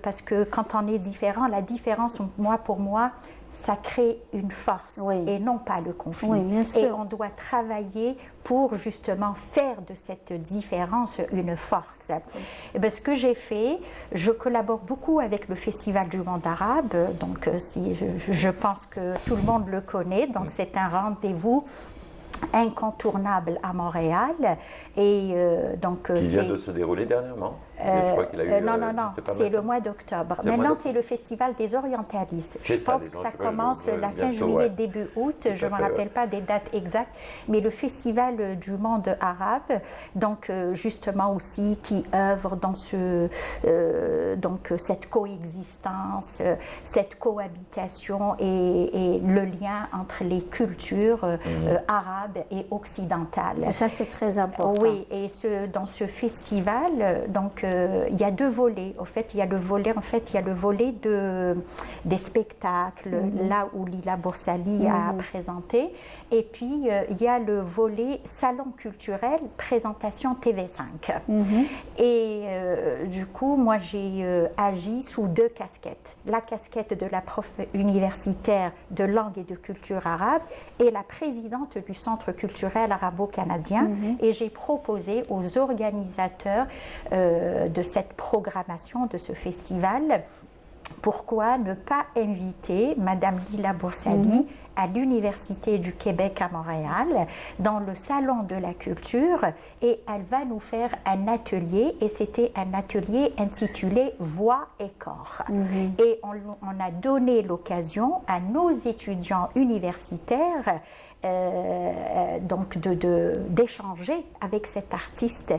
Parce que quand on est différent, la différence, pour moi, ça crée une force Oui. et non pas le conflit. Oui, bien sûr. Et on doit travailler pour justement faire de cette différence une force. Et ben, ce que j'ai fait, je collabore beaucoup avec le Festival du monde arabe, donc je pense que tout le monde le connaît, donc c'est un rendez-vous incontournable à Montréal. Et Qui vient de se dérouler dernièrement. Je crois qu'il a eu, non, c'est pas c'est le maintenant. mois d'octobre. C'est le mois Maintenant, d'octobre. c'est le festival des orientalistes. C'est Je ça, pense les que gens, ça je sais pas, commence la fin bientôt, juillet, ouais. début août. Tout Je à ne me fait, rappelle ouais. pas des dates exactes, mais le festival du monde arabe, donc justement aussi qui œuvre dans cette coexistence, cette cohabitation et le lien entre les cultures arabes et occidentales. Et ça, c'est très important. Oui, et dans ce festival, il y a deux volets. En fait, il y a le volet des spectacles, là où Lila Boursali a présenté, et puis il y a le volet salon culturel, présentation TV5. Et du coup, moi, j'ai agi sous deux casquettes. La casquette de la prof universitaire de langue et de culture arabe et la présidente du Centre culturel arabo-canadien. Et j'ai proposé aux organisateurs de cette programmation, de ce festival, pourquoi ne pas inviter Madame Lila Boursali à l'Université du Québec à Montréal, dans le Salon de la Culture, et elle va nous faire un atelier, et c'était un atelier intitulé Voix et corps. Et on a donné l'occasion à nos étudiants universitaires d'échanger avec cet artiste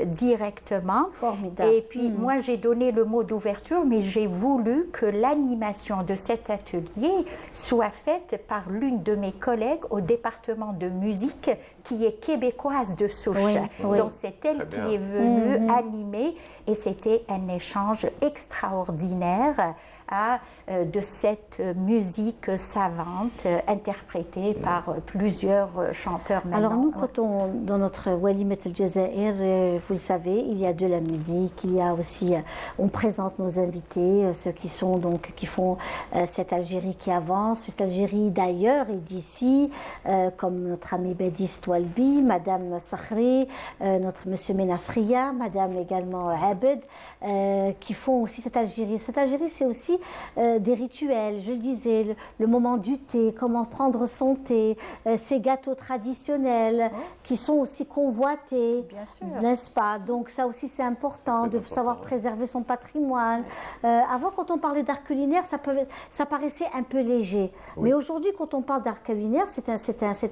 directement. Formidable. Et puis moi j'ai donné le mot d'ouverture, mais j'ai voulu que l'animation de cet atelier soit faite par l'une de mes collègues au département de musique qui est québécoise de souche. Oui. Donc c'est elle qui est venue animer, et c'était un échange extraordinaire de cette musique savante interprétée par plusieurs chanteurs maintenant. Alors nous, dans notre Walimet El Jazair, vous le savez, il y a de la musique, il y a aussi, on présente nos invités, ceux qui font cette Algérie qui avance, cette Algérie d'ailleurs et d'ici, comme notre ami Bedis Toualbi, Madame Sakhri, notre Monsieur Menasria, Madame également Abed, qui font aussi cette Algérie. Cette Algérie, c'est aussi des rituels, je le disais, le moment du thé, comment prendre son thé, ces gâteaux traditionnels qui sont aussi convoités, n'est-ce pas? Donc ça aussi c'est important de savoir préserver son patrimoine. Avant, quand on parlait d'art culinaire, ça paraissait un peu léger. Mais aujourd'hui, quand on parle d'art culinaire, c'est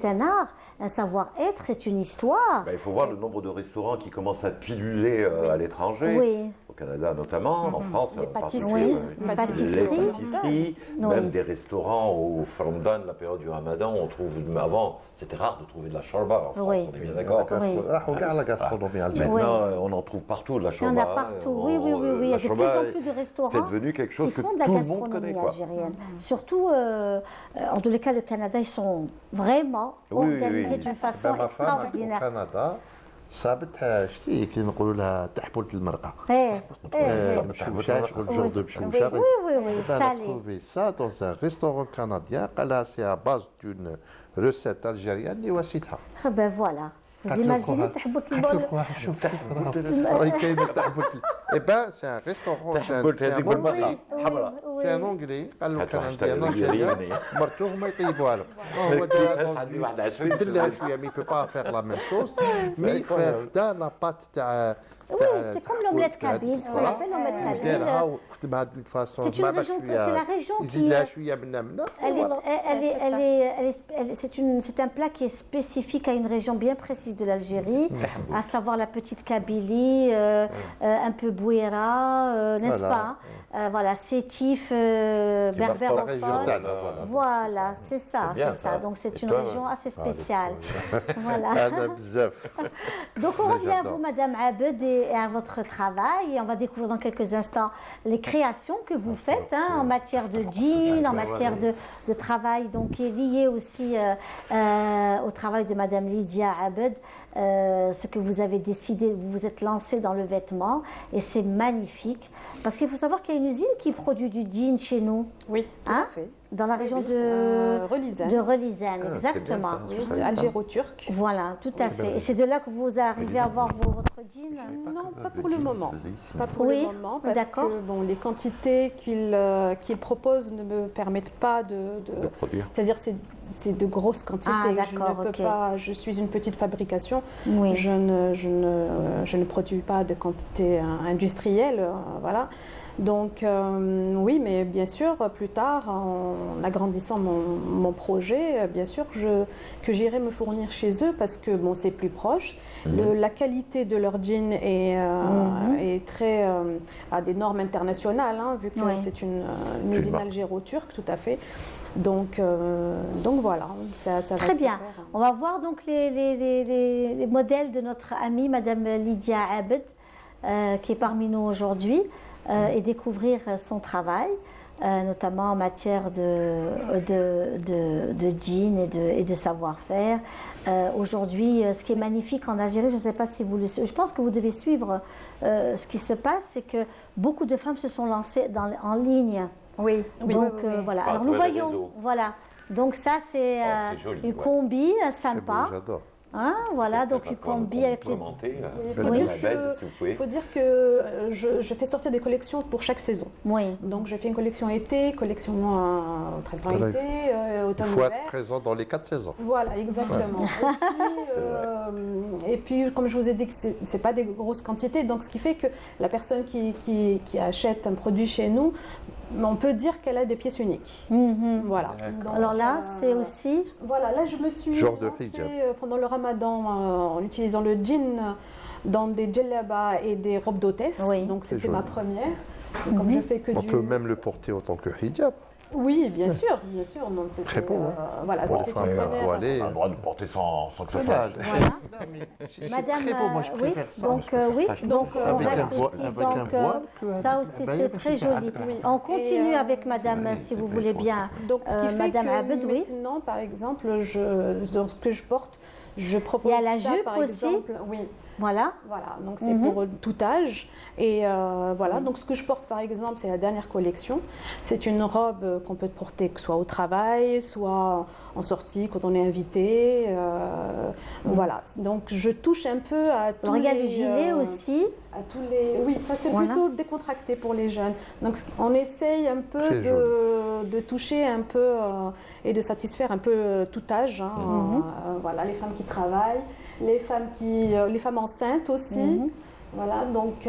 un art, un savoir-être, c'est une histoire. Il faut voir le nombre de restaurants qui commencent à piluler à l'étranger. Oui. Au Canada notamment, en France, Les particulièrement. pâtisseries. Les pâtisseries, même des restaurants au Ramadan, la période du Ramadan, on trouve, mais avant, c'était rare de trouver de la shorba en France, on est bien d'accord. Regarde la gastronomie algérienne. Maintenant, on en trouve partout de la Il y shorba. en a partout, oui. Il y a de plus en plus de restaurants c'est devenu quelque chose qui que font de la tout le monde connaît. gastronomie algérienne. Surtout, en tous les cas, le Canada, ils sont vraiment organisés d'une façon Ma femme au extraordinaire. Canada صابتها شتي كي نقولوا لها تحبوله المرقه بشوشه شغل جور دو بشوشه Oui, On a salé. trouvé ça dans un restaurant canadien. C'est à base d'une recette algérienne. نواسيتها. Ben voilà. Vous imaginez تحبوت البول راهي كاينه تحبوت Eh ben, c'est un restaurant. C'est un Anglais. قال له كان عندي انا جايه مرته ما يطيبوها له. هو بدل لها شويه مي بو با فيغ لا ميم شوز مي خدا لا بات تاع Oui, c'est comme l'omelette kabyle, ce qu'on appelle l'omelette kabyle. دارها وخدمها دون فاسون C'est une région, c'est la région يزيد qui لها شويه منا c'est un plat qui est spécifique à une région bien précise de l'Algérie, à savoir la petite Kabylie, un peu Bouéra, n'est-ce pas? Voilà, sétif, berbère au sol. Voilà, c'est ça, c'est ça. Donc c'est une région assez spéciale. Voilà. Donc on revient à vous, Madame Abed, et à votre travail. Et on va découvrir dans quelques instants les créations que vous faites en matière de jean, en matière de travail, donc qui est lié aussi au travail de Madame Lydia Abed. Ce que vous avez décidé, vous vous êtes lancé dans le vêtement et c'est magnifique parce qu'il faut savoir qu'il y a une usine qui produit du jean chez nous. Oui, tout à fait. Dans la région de Relizane, exactement. Algéro-turc. Voilà, tout à fait. Et c'est de là que vous arrivez à avoir votre jean? Non, pas pour le moment. Pas pour le moment, parce que bon, les quantités qu'ils proposent ne me permettent pas de produire. C'est-à-dire c'est de grosses quantités. Ah, je ne peux pas. Je suis une petite fabrication. Oui. Je ne produis pas de quantité industrielle, voilà. Donc oui, mais bien sûr, plus tard, en agrandissant mon projet, bien sûr que j'irai me fournir chez eux parce que bon, c'est plus proche. La qualité de leur jean est très à des normes internationales, vu que c'est une usine algéro-turque, tout à fait. Donc voilà, ça va très bien. se faire. On va voir donc les modèles de notre amie Madame Lydia Abed, qui est parmi nous aujourd'hui. Et découvrir son travail, notamment en matière de jean et de savoir-faire. Aujourd'hui, ce qui est magnifique en Algérie, je ne sais pas si vous le suivez, je pense que vous devez suivre ce qui se passe, c'est que beaucoup de femmes se sont lancées en ligne. Oui. Donc voilà. Alors nous voyons, voilà. Donc ça c'est une combi sympa. J'adore. Voilà, donc une combi avec les... Il faut dire que je fais sortir des collections pour chaque saison. Oui. Donc je fais une collection été, collection printemps-été, automne-hiver. Il faut être présent dans les 4 saisons. Voilà, exactement. Et puis, comme je vous ai dit, que c'est pas des grosses quantités, donc ce qui fait que la personne qui achète un produit chez nous, on peut dire qu'elle a des pièces uniques. Voilà. Donc, alors là, c'est aussi... Voilà, là je me suis lancée pendant le ramadan en utilisant le jean dans des djellabas et des robes d'hôtesse. Oui. Donc c'était ma première. Et comme je fais que on peut même le porter en tant que hijab. Oui, bien sûr, bien sûr. Non, très beau. Voilà, c'était une première. On a le droit de porter sans que ça soit. Voilà. Madame, très beau, moi je préfère ça. Donc oui, donc on avec reste un aussi, voile, ça aussi c'est très joli. On continue avec Madame, si vous voulez bien. Donc ce qui fait Madame que Abed, maintenant, par exemple, dans ce que je porte, je propose il y a la jupe par aussi. exemple, oui. Voilà. Voilà, donc c'est pour tout âge. Et voilà, donc ce que je porte par exemple, c'est la dernière collection. C'est une robe qu'on peut porter que soit au travail, soit en sortie quand on est invité. Voilà, donc je touche un peu à tous les... le gilet aussi. À tous les... Oui, ça c'est plutôt décontracté pour les jeunes. Donc on essaye un peu de toucher un peu et de satisfaire un peu tout âge. Voilà, les femmes qui travaillent. Les femmes enceintes aussi, voilà, donc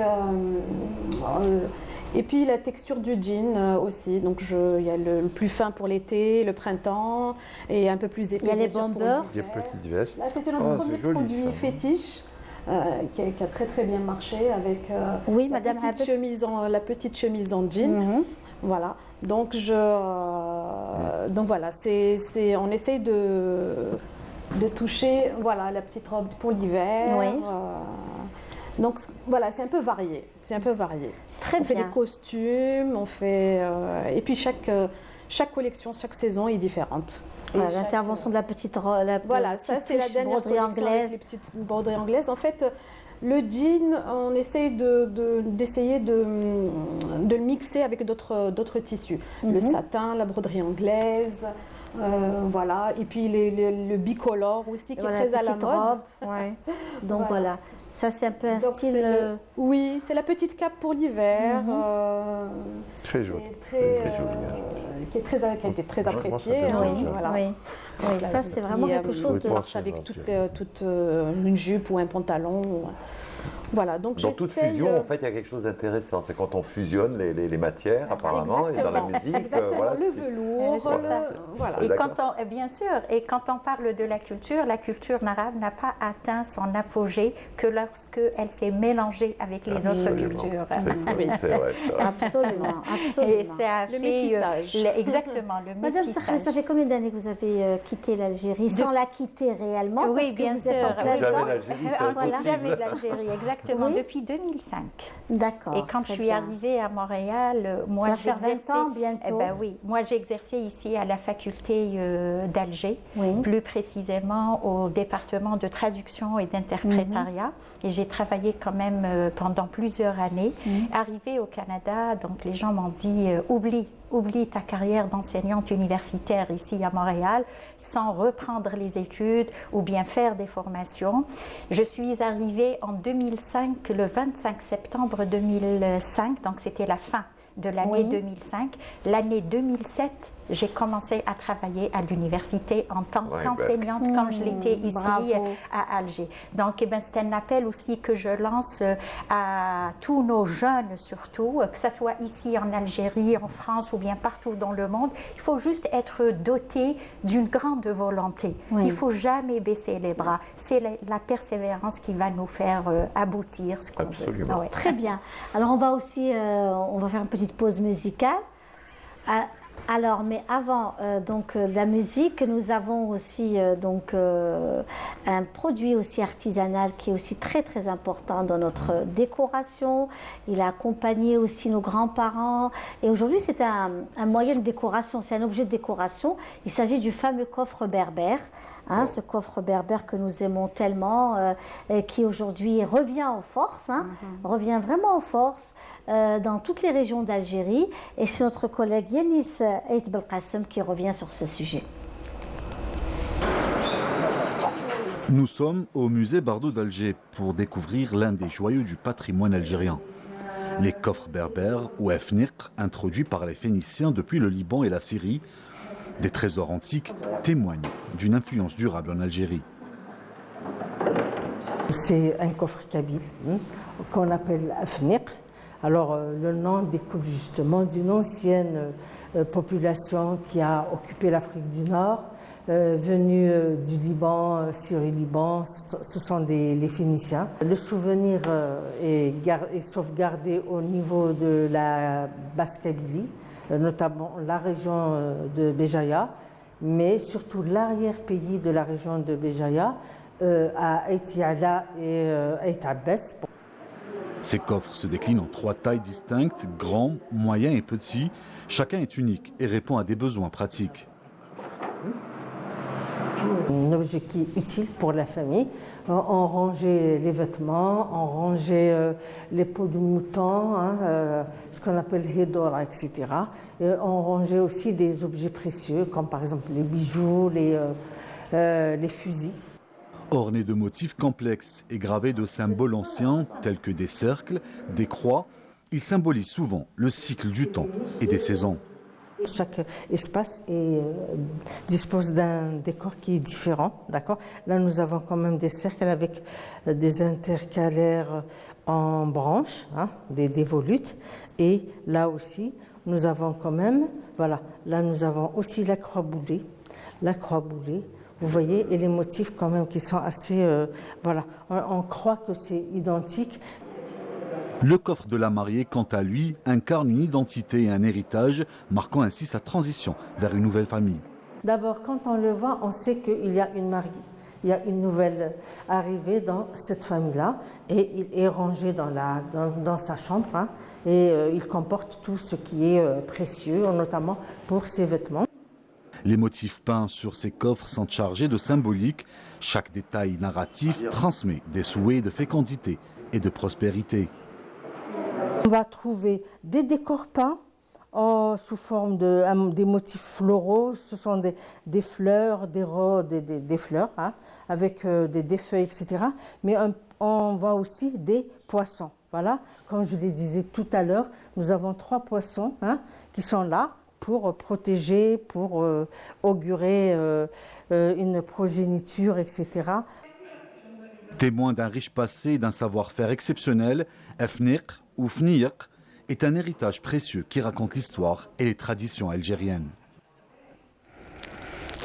et puis la texture du jean aussi, donc il y a le plus fin pour l'été, le printemps, et un peu plus épais. Il y a les bombers, des petites vestes. Là c'était notre premier produit fétiche qui a très très bien marché avec la petite chemise en jean, voilà. Donc voilà, on essaye de toucher, voilà, la petite robe pour l'hiver. Oui. Donc voilà, c'est un peu varié. Très on bien. fait des costumes, on fait et puis chaque collection, chaque saison est différente. Voilà, l'intervention de la petite robe. Voilà, ça c'est la dernière broderie collection anglaise. avec les petites broderies anglaises. En fait, le jean, on essaye d'essayer de le mixer avec d'autres tissus. Le satin, la broderie anglaise. Voilà, et puis le bicolore aussi qui est très à la mode. Donc voilà. Ça, c'est un peu un Donc, style... oui, c'est la petite cape pour l'hiver. Très joli. Qui a été très Moi, ça appréciée. fait Oui, plaisir. Voilà. oui. Oui, ça, c'est vraiment quelque chose qui de... marche avec toute une jupe ou un pantalon. Voilà, donc Dans toute j'essaye, fusion, en fait, il y a quelque chose d'intéressant. C'est quand on fusionne les matières, apparemment, et dans la musique. Exactement, voilà, le velours, c'est ça. voilà. Et D'accord. bien sûr, et quand on parle de la culture arabe n'a pas atteint son apogée que lorsque elle s'est mélangée avec les autres Absolument. cultures. C'est vrai, c'est vrai. Absolument, Et absolument. ça a Le fait métissage. exactement le Madame métissage. Sarkis, ça fait combien d'années que vous avez quitté l'Algérie sans la quitter réellement? Oui, parce que bien vous êtes sûr. en plein Jamais dedans. l'Algérie, c'est Voilà. impossible. Jamais l'Algérie, exactement, Oui. depuis 2005. D'accord. Et quand je très suis bien. arrivée à Montréal, moi Ça va faire 20 j'exerçais. ans bientôt. Eh ben oui, moi j'exerçais ici à la faculté d'Alger, Oui. plus précisément au département de traduction et d'interprétariat. Et j'ai travaillé quand même pendant plusieurs années. Arrivée au Canada, donc les gens m'ont dit oublie ta carrière d'enseignante universitaire ici à Montréal sans reprendre les études ou bien faire des formations. Je suis arrivée en 2005, le 25 septembre 2005, donc c'était la fin de l'année Oui. 2005. L'année 2007, j'ai commencé à travailler à l'université en tant Ouais, qu'enseignante comme je l'étais ici bravo. à Alger. Donc eh ben, c'est un appel aussi que je lance à tous nos jeunes surtout, que ce soit ici en Algérie, en France ou bien partout dans le monde. Il faut juste être doté d'une grande volonté. Oui. Il ne faut jamais baisser les bras. C'est la persévérance qui va nous faire aboutir ce qu'on veut. Absolument. Ah ouais. Très bien. Alors on va aussi, on va faire une petite pause musicale. Alors, mais avant la musique, nous avons aussi un produit aussi artisanal qui est aussi très très important dans notre décoration. Il a accompagné aussi nos grands-parents. Et aujourd'hui, c'est un moyen de décoration, c'est un objet de décoration. Il s'agit du fameux coffre berbère. Hein, ce coffre berbère que nous aimons tellement, et qui aujourd'hui revient en force, revient vraiment en force dans toutes les régions d'Algérie. Et c'est notre collègue Yanis Ait Belkacem qui revient sur ce sujet. Nous sommes au musée Bardo d'Alger pour découvrir l'un des joyaux du patrimoine algérien. Les coffres berbères ou efniq, introduits par les Phéniciens depuis le Liban et la Syrie, des trésors antiques témoignent d'une influence durable en Algérie. C'est un coffre kabyle qu'on appelle Afniq. Alors le nom découle justement d'une ancienne population qui a occupé l'Afrique du Nord, venue du Liban, Syrie-Liban, ce sont les Phéniciens. Le souvenir est sauvegardé au niveau de la Basse-Kabylie, notamment la région de Béjaïa, mais surtout l'arrière-pays de la région de Béjaïa, à Etiala et Ait Abbas. Ces coffres se déclinent en 3 tailles distinctes, grands, moyens et petits. Chacun est unique et répond à des besoins pratiques. Un objet qui est utile pour la famille. On rangeait les vêtements, on rangeait les peaux de mouton, ce qu'on appelle hedora, etc. Et on rangeait aussi des objets précieux, comme par exemple les bijoux, les fusils. Ornés de motifs complexes et gravés de symboles anciens tels que des cercles, des croix, ils symbolisent souvent le cycle du temps et des saisons. Chaque espace dispose d'un décor qui est différent, d'accord. Là, nous avons quand même des cercles avec des intercalaires en branches, des volutes. Et là aussi, nous avons quand même, voilà, là nous avons aussi la croix boulée. Vous voyez, et les motifs quand même qui sont assez, voilà, on croit que c'est identique. Le coffre de la mariée, quant à lui, incarne une identité et un héritage, marquant ainsi sa transition vers une nouvelle famille. D'abord, quand on le voit, on sait qu'il y a une mariée. Il y a une nouvelle arrivée dans cette famille-là, et il est rangé dans sa chambre, et il comporte tout ce qui est précieux, notamment pour ses vêtements. Les motifs peints sur ces coffres sont chargés de symbolique. Chaque détail narratif transmet des souhaits de fécondité et de prospérité. On va trouver des décors peints sous forme des motifs floraux. Ce sont des fleurs, des fleurs, avec des feuilles, etc. Mais on vend aussi des poissons. Voilà, comme je le disais tout à l'heure, nous avons 3 poissons qui sont là pour protéger, pour augurer une progéniture, etc. Témoin d'un riche passé et d'un savoir-faire exceptionnel, Fniq ou Fniq est un héritage précieux qui raconte l'histoire et les traditions algériennes.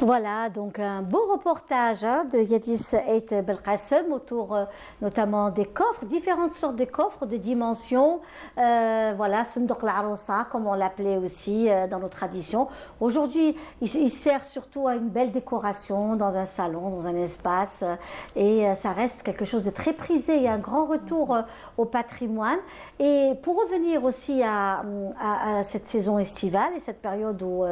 Voilà, donc un beau reportage de Yadis Eit Belkacem autour notamment des coffres, différentes sortes de coffres de dimensions. Voilà, Sndok l'Aroussa, comme on l'appelait aussi dans nos traditions. Aujourd'hui, il sert surtout à une belle décoration dans un salon, dans un espace, et ça reste quelque chose de très prisé. Il y a un grand retour au patrimoine. Et pour revenir aussi à cette saison estivale et cette période où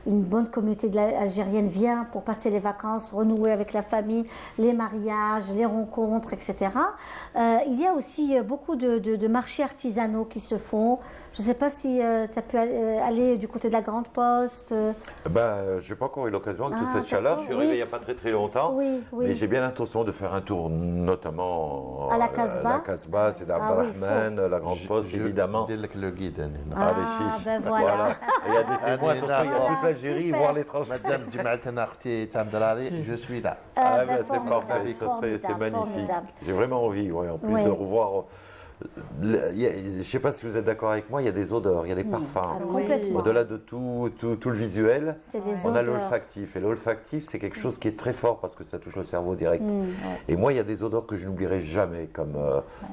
une bonne communauté algérienne vient pour passer les vacances, renouer avec la famille, les mariages, les rencontres, etc. Il y a aussi beaucoup de marchés artisanaux qui se font. Je ne sais pas si tu as pu aller du côté de la Grande Poste. Je n'ai pas encore eu l'occasion avec toute cette chaleur. Je suis arrivé il n'y a pas très longtemps. Oui. Mais j'ai bien l'intention de faire un tour, notamment à la Casbah. La Casbah, c'est Abdelrahman, la Grande Poste, évidemment. Le guide. Ben voilà. Il y a des témoins, attention, il y a toute l'Algérie, voire l'étranger. Madame Jumaatana Akhti Tamdrari, je suis là. C'est parfait, c'est magnifique. J'ai vraiment envie, en plus de revoir. Je ne sais pas si vous êtes d'accord avec moi, il y a des odeurs, il y a des parfums. Au-delà de tout le visuel, on a l'olfactif. Et l'olfactif, c'est quelque chose qui est très fort parce que ça touche le cerveau direct. Et moi, il y a des odeurs que je n'oublierai jamais, comme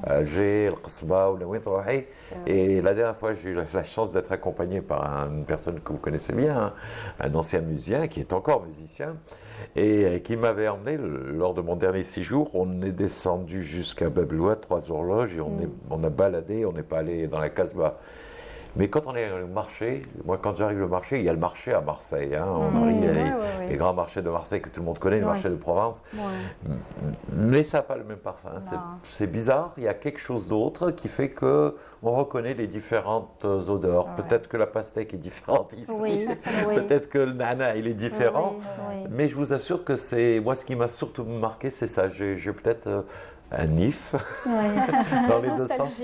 Alger, le Qasbah ou le Ouintrahi. Et la dernière fois, j'ai eu la chance d'être accompagné par une personne que vous connaissez bien, un ancien musicien qui est encore musicien. Et qui m'avait emmené lors de mon dernier séjour. On est descendu jusqu'à Babloua, 3 horloges, et on a baladé, on n'est pas allé dans la Casbah. Mais quand on est au marché, moi quand j'arrive au marché, il y a le marché à Marseille. On arrive, il y a les grands marchés de Marseille que tout le monde connaît, le marché de Provence. Mais ça n'a pas le même parfum. C'est bizarre, il y a quelque chose d'autre qui fait qu'on reconnaît les différentes odeurs. Peut-être que la pastèque est différente ici, peut-être que le nana il est différent. Mais je vous assure que c'est moi ce qui m'a surtout marqué, c'est ça. J'ai peut-être un nif dans les deux sens.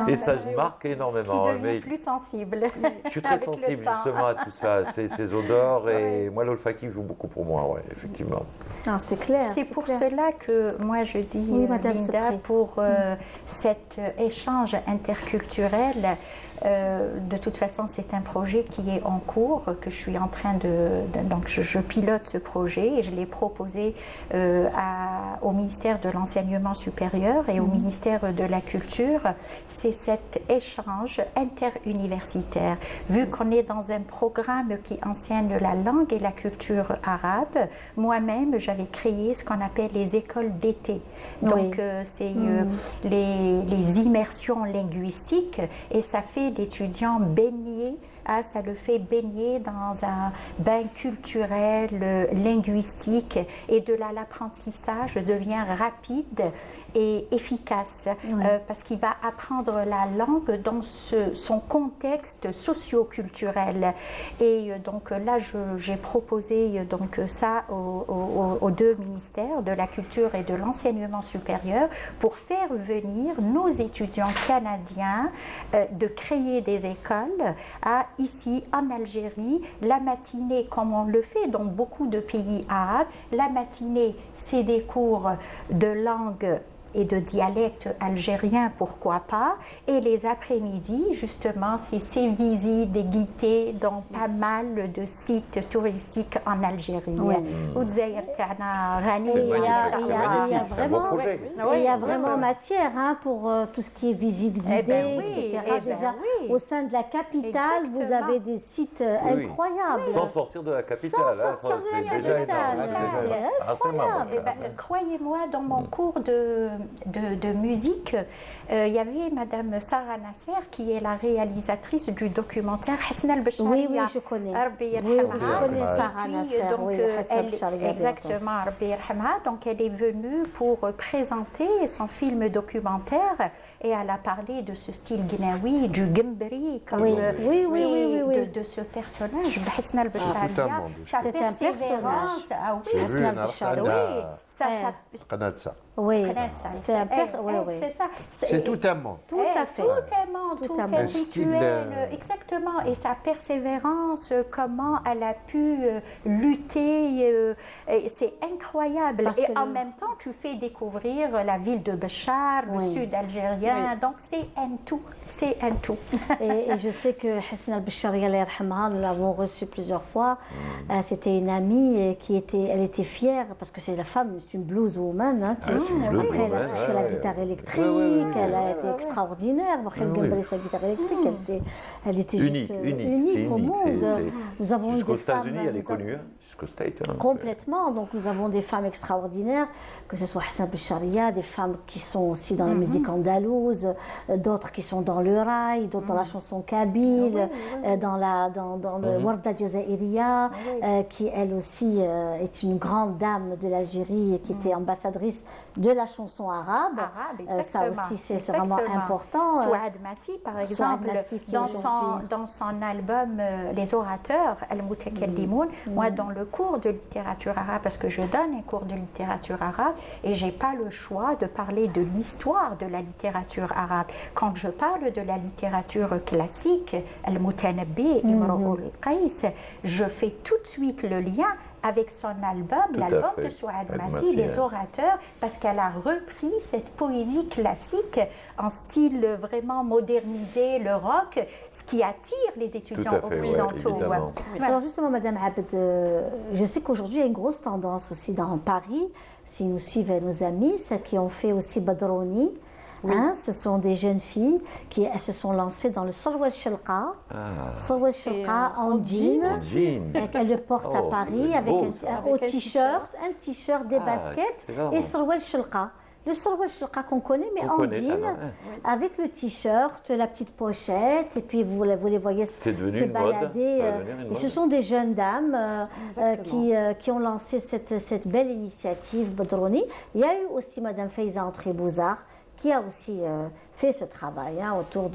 Et ça je marque énormément. Qui devient plus sensible. Je suis très sensible justement à tout ça, ces odeurs, et moi l'olfactif joue beaucoup pour moi, effectivement. C'est clair. C'est pour cela que moi je dis, Linda, pour cet échange interculturel, de toute façon c'est un projet qui est en cours, que je suis en train donc je pilote ce projet et je l'ai proposé au ministère de l'Enseignement supérieur et au ministère de la Culture. C'est cet échange interuniversitaire. Vu qu'on est dans un programme qui enseigne la langue et la culture arabe, moi-même j'avais créé ce qu'on appelle les écoles d'été. Donc c'est les immersions linguistiques, et ça fait l'étudiant baigner, ça le fait baigner dans un bain culturel, linguistique, et de là l'apprentissage devient rapide et efficace, parce qu'il va apprendre la langue dans son contexte socio-culturel. Et donc là, j'ai proposé donc ça aux deux ministères de la Culture et de l'Enseignement supérieur pour faire venir nos étudiants canadiens, de créer des écoles ici en Algérie. La matinée, comme on le fait dans beaucoup de pays arabes, la matinée, c'est des cours de langue et de dialecte algérien, pourquoi pas, et les après-midi, justement, c'est ces visites, des guidées dans pas mal de sites touristiques en Algérie. C'est Il y a vraiment matière pour tout ce qui est visite guidée, etc. Déjà, au sein de la capitale, vous avez des sites incroyables. Sans sortir de la capitale. C'est déjà énorme. Croyez-moi, dans mon cours de musique, il y avait Madame Sarah Nasser, qui est la réalisatrice du documentaire Hasna al-Bachariya. Oui, je connais. Je connais Sarah Nasser. Exactement, Rabbi Yarhamha. Donc elle est venue pour présenter son film documentaire, et elle a parlé de ce style guinaoui, du Gembri, de ce personnage, Hasna al-Bachariya, sa persévérance. Hasna al-Bachariya. Oui, c'est un c'est ça. C'est tout un monde. Tout à fait. Tout est monde, tout à est fait. rituel, exactement. Et sa persévérance, comment elle a pu lutter, c'est incroyable. Parce et que en même temps, tu fais découvrir la ville de Béchar, le sud algérien. Donc c'est un tout, c'est un tout. Et je sais que Hasna al-Bécharia, nous l'avons reçue plusieurs fois. C'était une amie elle était fière parce que c'est la femme, c'est une blues woman. Hein, après, elle a touché la guitare électrique, elle a été extraordinaire. Sa guitare électrique, elle était unique au monde. Nous avons eu jusqu'aux des femmes. États-Unis, elle est connue, jusqu'aux States. Complètement. Donc nous avons des femmes extraordinaires, que ce soit Hasna Bécharia, des femmes qui sont aussi dans la musique andalouse, d'autres qui sont dans le rail, d'autres dans la chanson kabyle, dans le Warda Jazairiya, qui elle aussi est une grande dame de l'Algérie et qui était ambassadrice de la chanson arabe. Ça aussi c'est vraiment important. Souad Massi, par exemple, dans son album Les orateurs, Al-Mutakallimun, moi dans le cours de littérature arabe, parce que je donne un cours de littérature arabe et j'ai pas le choix de parler de l'histoire de la littérature arabe. Quand je parle de la littérature classique, Al-Mutanabbi, Imra'ul Qais, je fais tout de suite le lien avec son album, l'album de Souad Massi, Les orateurs, parce qu'elle a repris cette poésie classique en style vraiment modernisé, le rock, ce qui attire les étudiants occidentaux. Alors justement, Madame Abd, je sais qu'aujourd'hui il y a une grosse tendance aussi dans Paris, si nous suivent nos amis, celles qui ont fait aussi Badrouni. Ce sont des jeunes filles qui se sont lancées dans le Sarwa al-Shalqa. Sarwa al-Shalqa en jean. Elles le portent à Paris avec un t-shirt, des baskets et Sarwa al-Shalqa. Le Sarwa al-Shalqa qu'on connaît, mais en jean, avec le t-shirt, la petite pochette, et puis vous les voyez se balader. Et ce sont des jeunes dames qui ont lancé cette belle initiative Badrouni. Il y a eu aussi Madame Faiza Antré-Bouzard, qui a aussi fait ce travail autour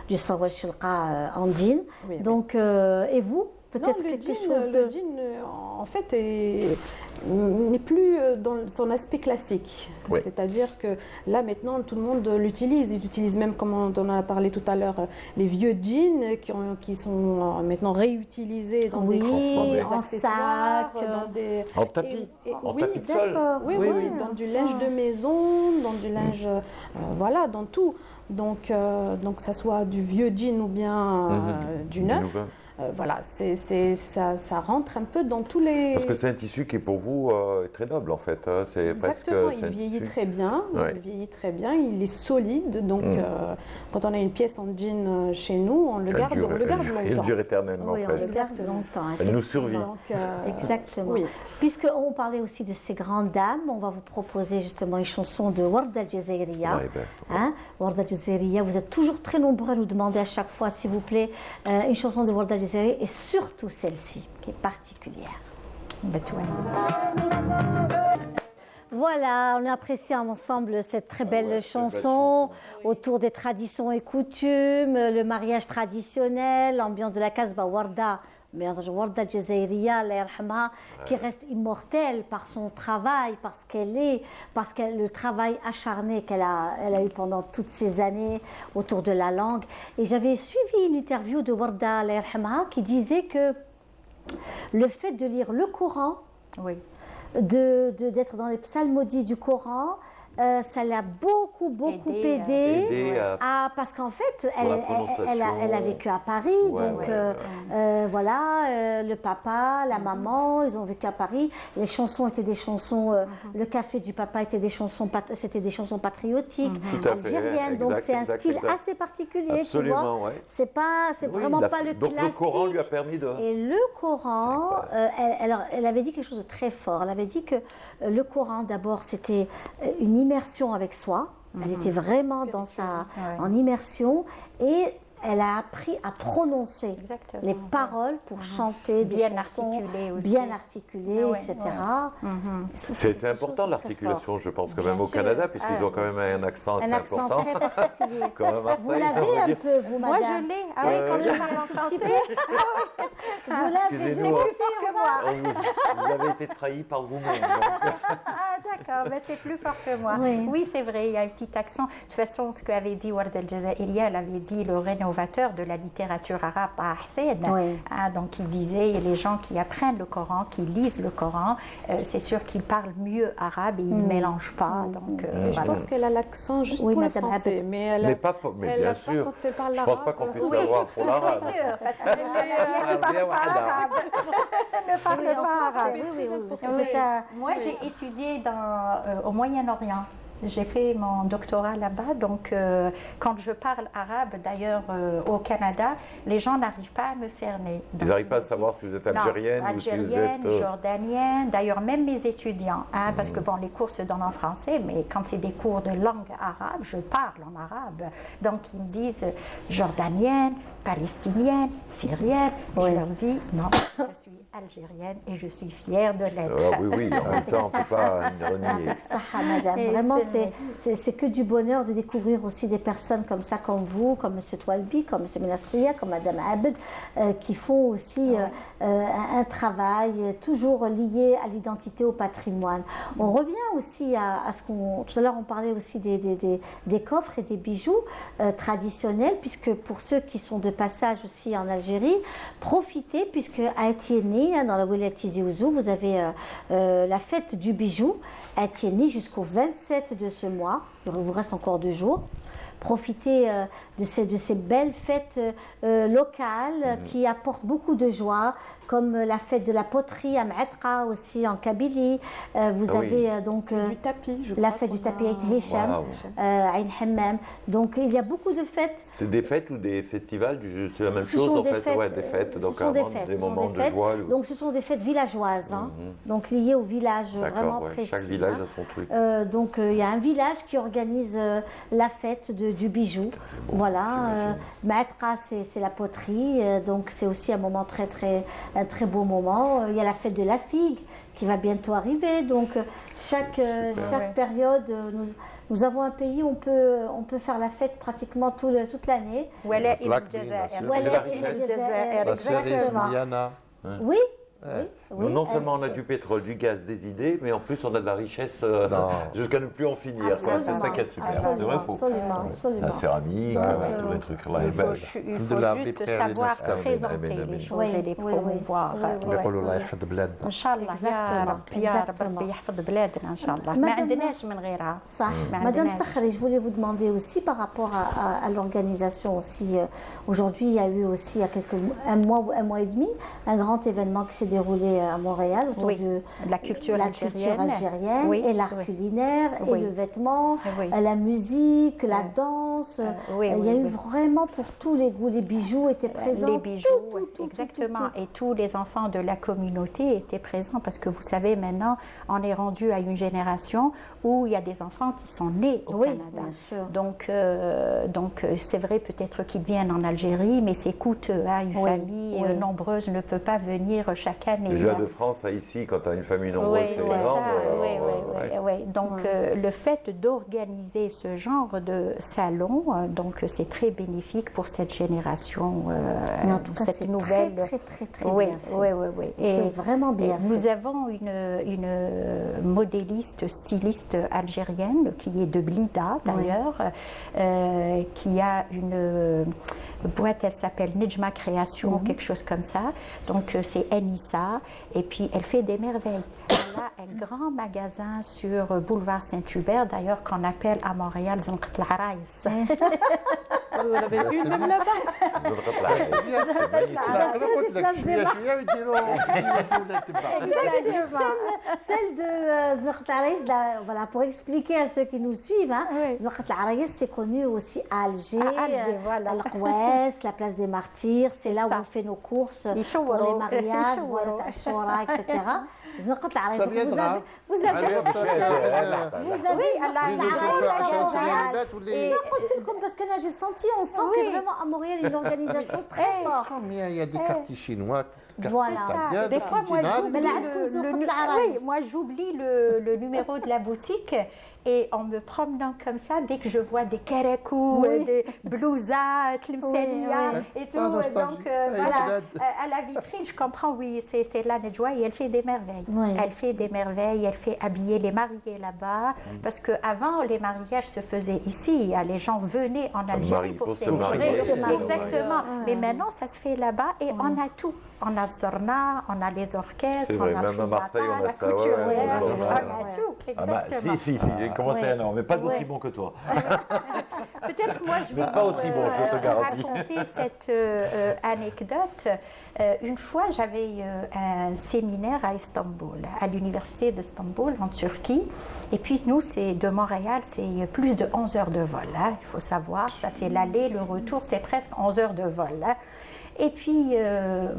du Sarwa al-Shalqa en jean. Donc, et vous, peut-être quelque chose le jean, en fait, n'est plus dans son aspect classique. C'est-à-dire que là, maintenant, tout le monde l'utilise. Ils utilisent même, comme on en a parlé tout à l'heure, les vieux jeans qui sont maintenant réutilisés dans des accessoires, en tapis, en tapis de sol. Dans du linge de maison, dans du linge, voilà, dans tout. Donc, ça soit du vieux jean ou bien du neuf. Voilà, ça rentre un peu dans tous les... Parce que c'est un tissu qui, pour vous, est très noble, en fait. C'est exactement, il vieillit très bien. Il vieillit très bien, il est solide. Donc, quand on a une pièce en jean chez nous, on le garde longtemps. Elle dure éternellement. Oui, on le garde longtemps. Elle nous survit. Donc, exactement. Puisqu'on parlait aussi de ces grandes dames, on va vous proposer justement une chanson de Warda Jazairiya. Warda Jazairiya, vous êtes toujours très nombreux à nous demander à chaque fois, s'il vous plaît, une chanson de Warda Jazairiya, et surtout celle-ci qui est particulière. Voilà, on a apprécié ensemble cette très belle chanson autour des traditions et coutumes, le mariage traditionnel, l'ambiance de la Kasbah Warda. Mais Warda Jazairiya, qui reste immortelle par son travail, parce que le travail acharné qu'elle a eu pendant toutes ces années autour de la langue. Et j'avais suivi une interview de Warda qui disait que le fait de lire le Coran, d'être dans les psalmodies du Coran, ça l'a beaucoup aidé parce qu'en fait elle a vécu à Paris, voilà, le papa, la maman, ils ont vécu à Paris, les chansons étaient des chansons, le café du papa était c'était des chansons patriotiques algériennes, donc c'est un style assez particulier. Absolument, tu vois, c'est vraiment pas le donc classique. Le Coran lui a permis de... Et le Coran, elle avait dit quelque chose de très fort. Elle avait dit que le Coran, d'abord, c'était une immersion avec soi. Elle était vraiment en immersion, et elle a appris à prononcer les paroles pour chanter des chansons bien articulées, etc. C'est important l'articulation, je pense, quand même au Canada, puisqu'ils ont quand même un accent assez important. Très particulier. Comme à Marseille, vous l'avez un peu, vous, madame? Moi, je l'ai. Quand je parle en français. Vous l'avez, je plus fort que moi. Vous avez été trahi par vous-même. d'accord, ben c'est plus fort que moi. Oui. Oui, c'est vrai, il y a un petit accent. De toute façon, ce qu'avait dit Ward el-Jazaïria, elle avait dit le rénovateur de la littérature arabe, Taha Hussein. Oui. Donc il disait, les gens qui apprennent le Coran, qui lisent le Coran, c'est sûr qu'ils parlent mieux arabe et ils ne mélangent pas. Donc, Je voilà. pense qu'elle a l'accent juste Oui, pour le Madame français, Abed. mais elle Mais, pas, mais elle bien a pas sûr. quand elle parle Je pense l'arabe. pas qu'on puisse Oui, l'avoir pour l'arabe. c'est sûr, parce que ne parle Oui, en pas français, arabe. oui, parce que Oui. c'est un- Moi, j'ai étudié au Moyen-Orient. J'ai fait mon doctorat là-bas, donc quand je parle arabe, d'ailleurs au Canada, les gens n'arrivent pas à me cerner. Ils Donc, n'arrivent pas à savoir si vous êtes algérienne non, ou si vous algérienne, êtes. jordanienne, d'ailleurs même mes étudiants, parce que bon, les cours se donnent en français, mais quand c'est des cours de langue arabe, je parle en arabe. Donc ils me disent jordanienne, palestinienne, syrienne. Je leur dis non, je suis algérienne et je suis fière de l'être. Oui, oui, en même temps, on ne peut pas renier. Saha, madame. Et Vraiment, c'est c'est que du bonheur de découvrir aussi des personnes comme ça, comme vous, comme M. Toualbi, comme M. Menasria, comme Madame Abed, qui font aussi un travail toujours lié à l'identité, au patrimoine. On revient aussi à ce qu'on... Tout à l'heure, on parlait aussi des coffres et des bijoux traditionnels, puisque pour ceux qui sont de passage aussi en Algérie, profitez, puisque à Etienne, dans la Wilaya Tizi Ouzou, vous avez la fête du bijou à Etienne jusqu'au 27 de ce mois. Il vous reste encore 2 jours. Profitez de ces belles fêtes locales qui apportent beaucoup de joie, comme la fête de la poterie à Ma'atka aussi en Kabylie. Vous avez donc du tapis, je la crois fête du qu'on a- tapis Aït Hicham, Waouh. Aïn Hammam. Donc il y a beaucoup de fêtes. C'est des fêtes ou des festivals c'est la même Ce chose sont en des fait. fêtes, Ouais, des fêtes. ce Donc sont des vraiment fêtes, des ce sont moments des de fêtes. joie. Donc ce sont des fêtes villageoises, hein. Donc liées au village vraiment D'accord, ouais. précis. Chaque village hein. a son truc. Donc il y a un village qui organise la fête du bijou. beau, Voilà. Ma'atka, c'est la poterie, donc c'est aussi un moment un très beau moment. Il y a la fête de la figue qui va bientôt arriver. Donc chaque période, nous avons un pays où on peut faire la fête pratiquement toute l'année. Voilà, La il clim, Jazair. la Voilà, la il richesse. le Jazair, La cerise exactement. Miana. Oui, oui. Non seulement on a du pétrole, du gaz, des idées, mais en plus on a de la richesse Non. jusqu'à ne plus en finir. quoi. C'est ça qui est super. C'est vrai, faux. Absolument. La céramique, tous les trucs. Là, Il faut Alhamdulillah, juste بخير savoir لنا. présenter Amen, amen. les choses Oui, et les oui, oui. promouvoir. نقولوا الله يحفظ بلادنا. ان شاء الله يا رب يا رب Exactement. ربي يحفظ بلادنا ان شاء الله ما Madame- عندناش من غيرها Ça. ما Madame عندناش. Sakhri, je voulais vous demander aussi par rapport à l'organisation aussi. Aujourd'hui, il y a eu aussi il y a un mois et demi, un grand événement qui s'est déroulé à Montréal autour Oui, de la culture la algérienne. culture algérienne Oui, et l'art oui. culinaire Oui. et le vêtement, Oui. la musique, la danse. oui, Il y a oui, eu oui. vraiment pour tous les goûts. Les bijoux étaient présents. Les bijoux, tout, exactement. tout. Et tous les enfants de la communauté étaient présents parce que vous savez, maintenant, on est rendu à une génération où il y a des enfants qui sont nés au Oui, Canada. bien sûr. Donc c'est vrai peut-être qu'ils viennent en Algérie, mais c'est coûteux. Hein, une Oui, famille oui. nombreuse ne peut pas venir chaque année. Déjà de France à ici, quand tu as une famille nombreuse, Oui, c'est c'est énorme. ça. Oui, ouais. oui. Donc, le fait d'organiser ce genre de salon, donc c'est très bénéfique pour cette génération, Mais en tout cas, cette c'est nouvelle. très Oui, bien fait. oui. C'est vraiment bien fait. Nous avons une modéliste, styliste algérienne qui est de Blida d'ailleurs, qui a une boîte, elle s'appelle Nejma Création, quelque chose comme ça. Donc c'est Anissa, et puis elle fait des merveilles. Elle a un grand magasin sur boulevard Saint-Hubert, d'ailleurs qu'on appelle à Montréal Zanqat l'Araïs. Vous en avez une même là-bas. زرقة العين. C'est magnifique. انا قلت لك شويه شويه ويديروا ولا تبع. Celle de Zorqat Araïs, voilà, pour expliquer à ceux qui nous suivent, hein, Oui. Zorqat Araïs, c'est connu aussi à Alger, À Alger, voilà. Al-Qouès, la place des Martyrs, c'est là où ça. on fait nos courses pour يشوروا. les mariages, يشوروا. voilà, Ashura, etc. Zorqat Araïs, Ça donc viendra. vous avez... Oui, Allah قلت لكم parce que là j'ai senti, on sent que vraiment à Montréal il y a une organisation très forte. Combien il y a des quartiers chinois, Voilà. Des fois, moi, Mais là, عندكم زرقة العرايس. j'oublie le numéro de la boutique Et en me promenant comme ça, dès que je vois des kerekou, des blousas, tlemsenia et tout, donc voilà, à la vitrine, je comprends, oui, c'est la Nedjoa et elle fait des merveilles. Oui. Elle fait des merveilles, elle fait habiller les mariés là-bas, parce qu'avant, les mariages se faisaient ici. Les gens venaient en Algérie pour se célébrer. marier. Exactement. Mais maintenant, ça se fait là-bas et on a tout. On a Zorna, on a les orchestres, C'est on vrai, a même à Marseille, on a la ça. couturière, Ouais, on a tout. Ah bah, Exactement. si, j'ai commencé un an, mais pas d'aussi Ouais. bon que toi. Peut-être moi, je vais Mais pas vous, aussi bon, je te garantis. raconter cette anecdote. Une fois, j'avais un séminaire à Istanbul, à l'université d'Istanbul, en Turquie. Et puis, nous, c'est de Montréal, c'est plus de 11 heures de vol. Hein, il faut savoir, ça c'est l'aller, le retour, c'est presque 11 heures de vol. Hein. Et puis,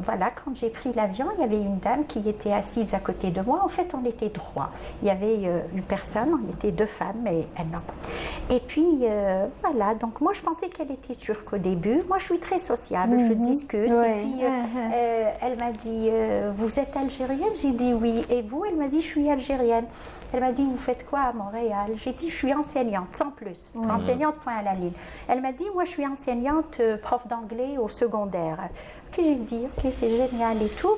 voilà, quand j'ai pris l'avion, il y avait une dame qui était assise à côté de moi. En fait, on était trois. Il y avait une personne, on était deux femmes et un homme. Et puis, voilà, donc moi, je pensais qu'elle était turque au début. Moi, je suis très sociable, je discute. Ouais. Et puis, elle m'a dit, vous êtes algérienne? J'ai dit oui. Et vous? Elle m'a dit, je suis algérienne. Elle m'a dit, vous faites quoi à Montréal? J'ai dit, je suis enseignante, sans plus. Enseignante, point à la ligne. Elle m'a dit, moi, je suis enseignante, prof d'anglais au secondaire. Ok, j'ai dit, ok, c'est génial et tout.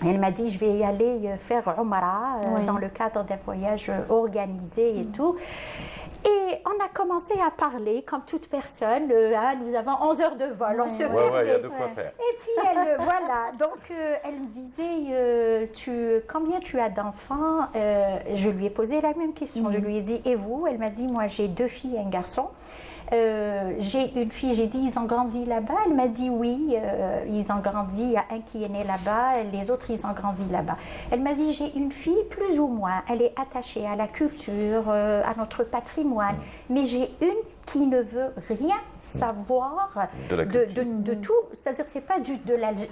Et elle m'a dit, je vais y aller faire Umrah dans le cadre d'un voyage organisé et tout. Et on a commencé à parler, comme toute personne. Nous avons 11 heures de vol, on se Ouais, il y a de quoi faire. Et puis, elle, voilà, donc elle me disait, combien tu as d'enfants? Je lui ai posé la même question. Je lui ai dit, et vous? Elle m'a dit, moi j'ai 2 filles et un garçon. J'ai une fille, j'ai dit, ils ont grandi là-bas? Elle m'a dit oui, ils ont grandi, il y a un qui est né là-bas, les autres ils ont grandi là-bas. Elle m'a dit, j'ai une fille plus ou moins, elle est attachée à la culture, à notre patrimoine, mais j'ai une qui ne veut rien savoir de tout, c'est-à-dire c'est pas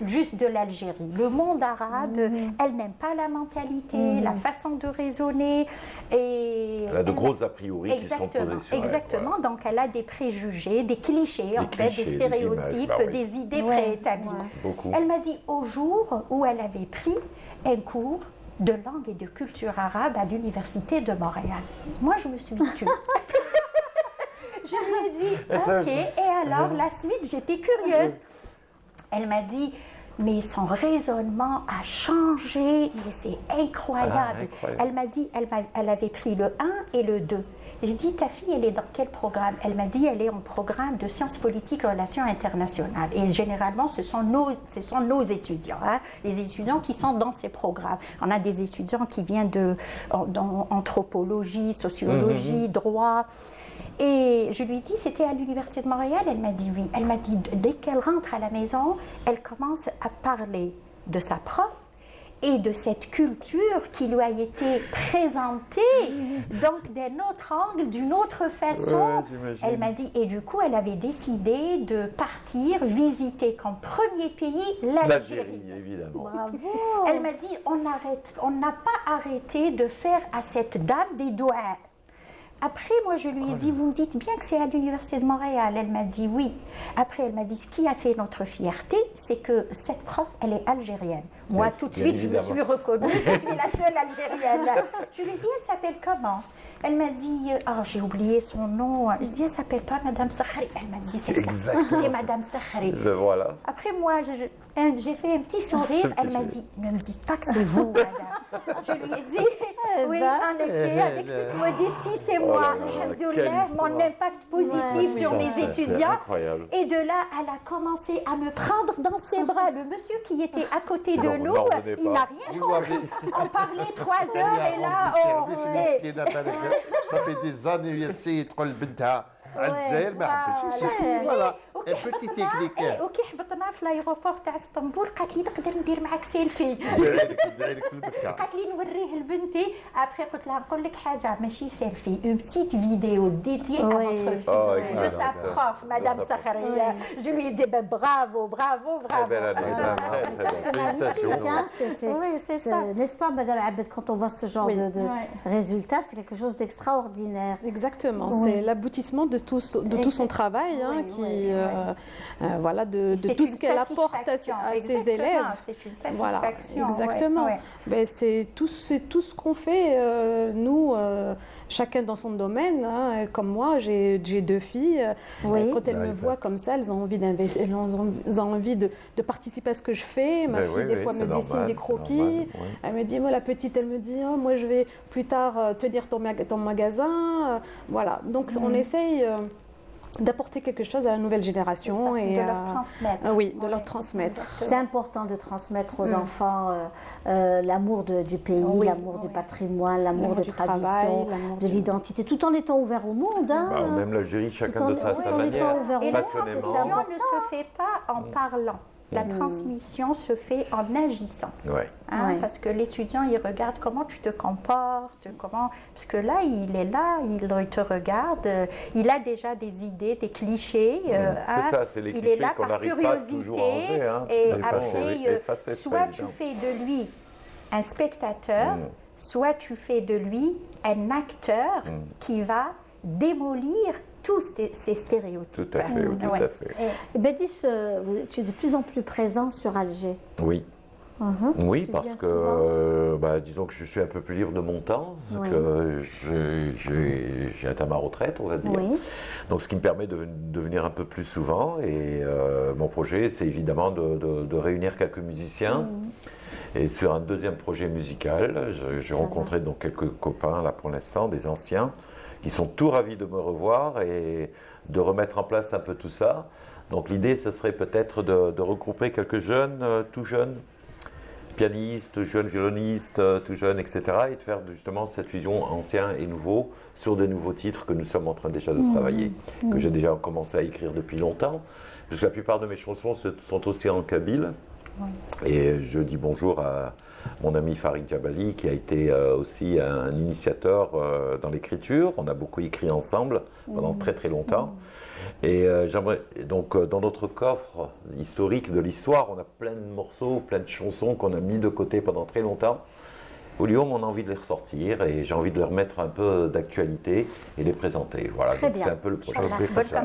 juste de l'Algérie. Le monde arabe, elle n'aime pas la mentalité, la façon de raisonner. Et elle a de gros a priori qui sont posés sur elle. Exactement, voilà. Donc elle a des préjugés, des clichés, des stéréotypes, des idées préétablies. Beaucoup. Elle m'a dit au jour où elle avait pris un cours de langue et de culture arabe à l'université de Montréal. Moi, je me suis tue. Je lui ai dit, ok, et alors la suite, j'étais curieuse. Elle m'a dit, mais son raisonnement a changé, mais c'est incroyable. Elle m'a dit, elle avait pris le 1 et le 2. J'ai dit, ta fille, elle est dans quel programme? Elle m'a dit, elle est en programme de sciences politiques et relations internationales. Et généralement, ce sont nos étudiants, hein, les étudiants qui sont dans ces programmes. On a des étudiants qui viennent dans anthropologie, sociologie, droit. Et je lui ai dit, c'était à l'Université de Montréal? Elle m'a dit oui. Elle m'a dit, dès qu'elle rentre à la maison, elle commence à parler de sa prof et de cette culture qui lui a été présentée, donc d'un autre angle, d'une autre façon. Elle m'a dit, et du coup, elle avait décidé de partir visiter comme premier pays l'Algérie. Évidemment. Bravo. Elle m'a dit, on n'a pas arrêté de faire à cette dame des doigts. Après, moi, je lui ai dit, vous me dites bien que c'est à l'Université de Montréal? Elle m'a dit oui. Après, elle m'a dit, ce qui a fait notre fierté, c'est que cette prof, elle est algérienne. Moi, tout de suite, je me suis reconnue, je suis la seule algérienne. Je lui ai dit, elle s'appelle comment? Elle m'a dit, j'ai oublié son nom. Je dis, elle s'appelle pas Madame Sakhri. Elle m'a dit, c'est ça, c'est Madame Sakhri. Voilà. Après, moi, j'ai fait un petit sourire. Elle m'a dit, ne me dites pas que c'est vous, madame. Je lui ai dit, oui, en effet, avec toute modestie, c'est moi. Alhamdoulilah, mon impact positif sur mes étudiants. Et de là, elle a commencé à me prendre dans ses bras. Le monsieur qui était à côté de nous, il n'a rien compris. On parlait 3 heures et là, ça fait des années qu'elle يدخل بنتها على الجزائر ما حبش فوالا بوتي تكنيك وكي حبطنا في لايغوبور تاع اسطنبول قالت لي نقدر ندير معاك سيلفي ندير لك في المكه قالت لي نوريه لبنتي ابخي قلت لها نقول لك حاجه ماشي سيلفي اون بتيت فيديو ديديي à votre fille de sa prof madame Sakhari. Je lui ai dit bravo c'est ça, n'est-ce pas madame Abed, quand on voit ce genre de résultats, c'est quelque chose d'extraordinaire. Exactement, c'est l'aboutissement de tout son travail, voilà, de tout ce qu'elle apporte à ses élèves. C'est une satisfaction. Voilà, exactement. Mais c'est tout ce qu'on fait, nous, chacun dans son domaine. Hein. Comme moi, j'ai 2 filles. Oui. Quand elles me voient comme ça, elles ont envie d'investir, elles ont envie de participer à ce que je fais. Ma fille, des fois, me dessine des croquis. Normal, Elle me dit, moi, la petite, elle me dit, oh, moi, je vais plus tard tenir ton magasin. Voilà. Donc, on essaye d'apporter quelque chose à la nouvelle génération et de leur transmettre. Oui, de leur transmettre. C'est important de transmettre aux enfants l'amour du pays, l'amour du patrimoine, l'amour des traditions, de l'identité, tout en étant ouvert au monde. Hein. Bah, même l'Algérie, chacun de sa manière, Et la passionnément. transmission ne se fait pas en parlant. La transmission se fait en agissant. Ouais. Hein, Ouais. Parce que l'étudiant, il regarde comment tu te comportes, parce que là, il est là, il te regarde, il a déjà des idées, des clichés. C'est ça, c'est les il est clichés là qu'on par n'arrive pas toujours à curiosité. enlever. Hein. Et Les après, facettes, soit c'est tu évident. fais de lui un spectateur, soit tu fais de lui un acteur qui va démolir tous ces stéréotypes. Tout à fait, oui, tout Ouais. à fait. Bédis, tu es de plus en plus présent sur Alger. Oui. Oui, Tu parce viens que, disons que je suis un peu plus libre de mon temps, Oui. que j'ai atteint ma retraite, on va dire. Oui. Donc, ce qui me permet de venir un peu plus souvent. Et mon projet, c'est évidemment de réunir quelques musiciens. Et sur un deuxième projet musical, j'ai rencontré donc quelques copains là pour l'instant, des anciens, qui sont tout ravis de me revoir et de remettre en place un peu tout ça. Donc l'idée, ce serait peut-être de regrouper quelques jeunes, tout jeunes, pianistes, jeunes violonistes, tout jeunes, etc. Et de faire justement cette fusion ancien et nouveau sur des nouveaux titres que nous sommes en train déjà de travailler, que j'ai déjà commencé à écrire depuis longtemps. Parce que la plupart de mes chansons sont aussi en kabyle. Et je dis bonjour à mon ami Farid Jabali, qui a été aussi un initiateur dans l'écriture. On a beaucoup écrit ensemble pendant très très longtemps. Et j'aimerais donc dans notre coffre historique de l'histoire, on a plein de morceaux, plein de chansons qu'on a mis de côté pendant très longtemps. Au Lyon, on a envie de les ressortir et j'ai envie de les remettre un peu d'actualité et les présenter. Voilà, Très donc bien. c'est un peu le projet.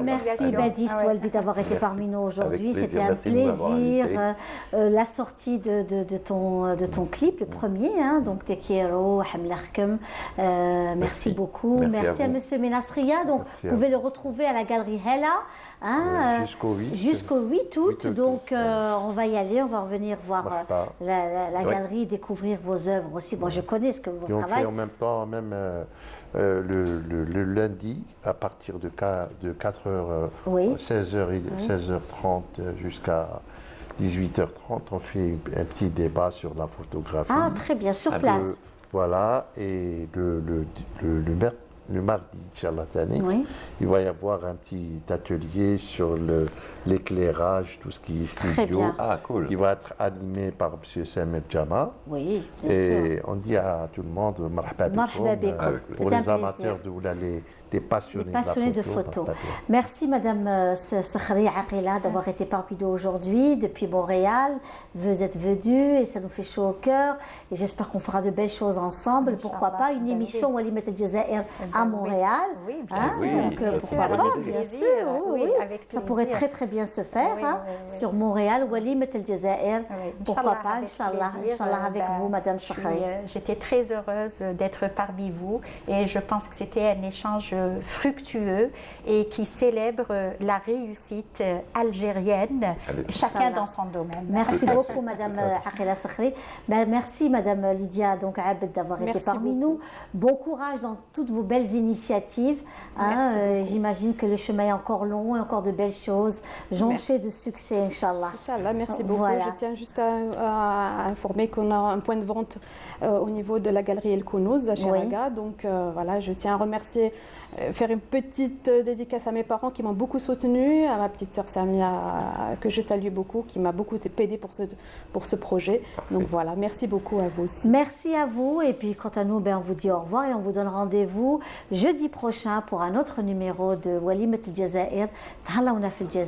Merci Bédis Toualbi d'avoir été parmi nous aujourd'hui. Avec C'était un plaisir. Merci de m'avoir plaisir. invité. La sortie de ton clip, le premier, hein, donc Tekiro, Hamlarkem. Merci beaucoup. Merci à vous. Monsieur Ménasria. Donc, Merci à vous pouvez le retrouver à la galerie Hella. Hein, Jusqu'au 8. Jusqu'au 8 août. 8 août, Donc, on va y aller. On va revenir voir Marhaba. la galerie, découvrir vos œuvres aussi. Bon, je connais ce que vous Et on fait travaillez. en même temps, le lundi, à partir de 4h, Oui. 16h30 jusqu'à 18h30, on fait un petit débat sur la photographie. Ah, très bien, sur place. Voilà, et le mardi, Inch'Allah Tani, Oui. il va y avoir un petit atelier sur l'éclairage, tout ce qui est Très studio. bien. Ah, cool. Il va être animé par M. Samer Jama. Oui, bien sûr. Et on dit à tout le monde, marhaba Marhaba bikoum, bikoum. Avec pour C'est un les amateurs plaisir. des passionnés, Les passionnés de photo. marhaba bikoum. Merci Madame Sakhri Aqila d'avoir été parmi nous aujourd'hui depuis Montréal. Vous êtes venue et ça nous fait chaud au cœur. Et j'espère qu'on fera de belles choses ensemble. Pourquoi pas une émission Walimat El Jazair à Montréal. Oui, bien Hein, sûr. Oui, donc, ça, c'est pourquoi une pas, bonne idée. bien Plaisir, sûr. Oui, oui, oui. avec Ça pourrait plaisir. très très bien se faire Oui, hein, oui. sur Montréal, Walimat El Jazair. Oui, Pourquoi Inch'Allah, pas, avec Inch'Allah, plaisir. Inch'Allah avec vous, Madame Sakhri. J'étais très heureuse d'être parmi vous et je pense que c'était un échange fructueux et qui célèbre la réussite algérienne, chacun Inch'Allah. dans son domaine. Merci beaucoup, Madame Aqila Sakhri. Merci, Madame Lydia donc Abed, d'avoir été Merci parmi beaucoup. nous. Bon courage dans toutes vos belles initiatives. Merci beaucoup. J'imagine que le chemin est encore long et encore de belles choses. Jonché de succès, Inch'Allah. Inch'Allah, merci beaucoup. Voilà. Je tiens juste à informer qu'on a un point de vente au niveau de la galerie El Kounouz à Chiraga. Donc voilà, je tiens à remercier, faire une petite dédicace à mes parents qui m'ont beaucoup soutenue, à ma petite sœur Samia que je salue beaucoup, qui m'a beaucoup aidé pour ce projet. Donc voilà, merci beaucoup à vous aussi. Merci à vous. Et puis, quant à nous, on vous dit au revoir et on vous donne rendez-vous jeudi prochain pour un autre numéro de Walimat El Jazair. Tahla, on a fait le Jazair.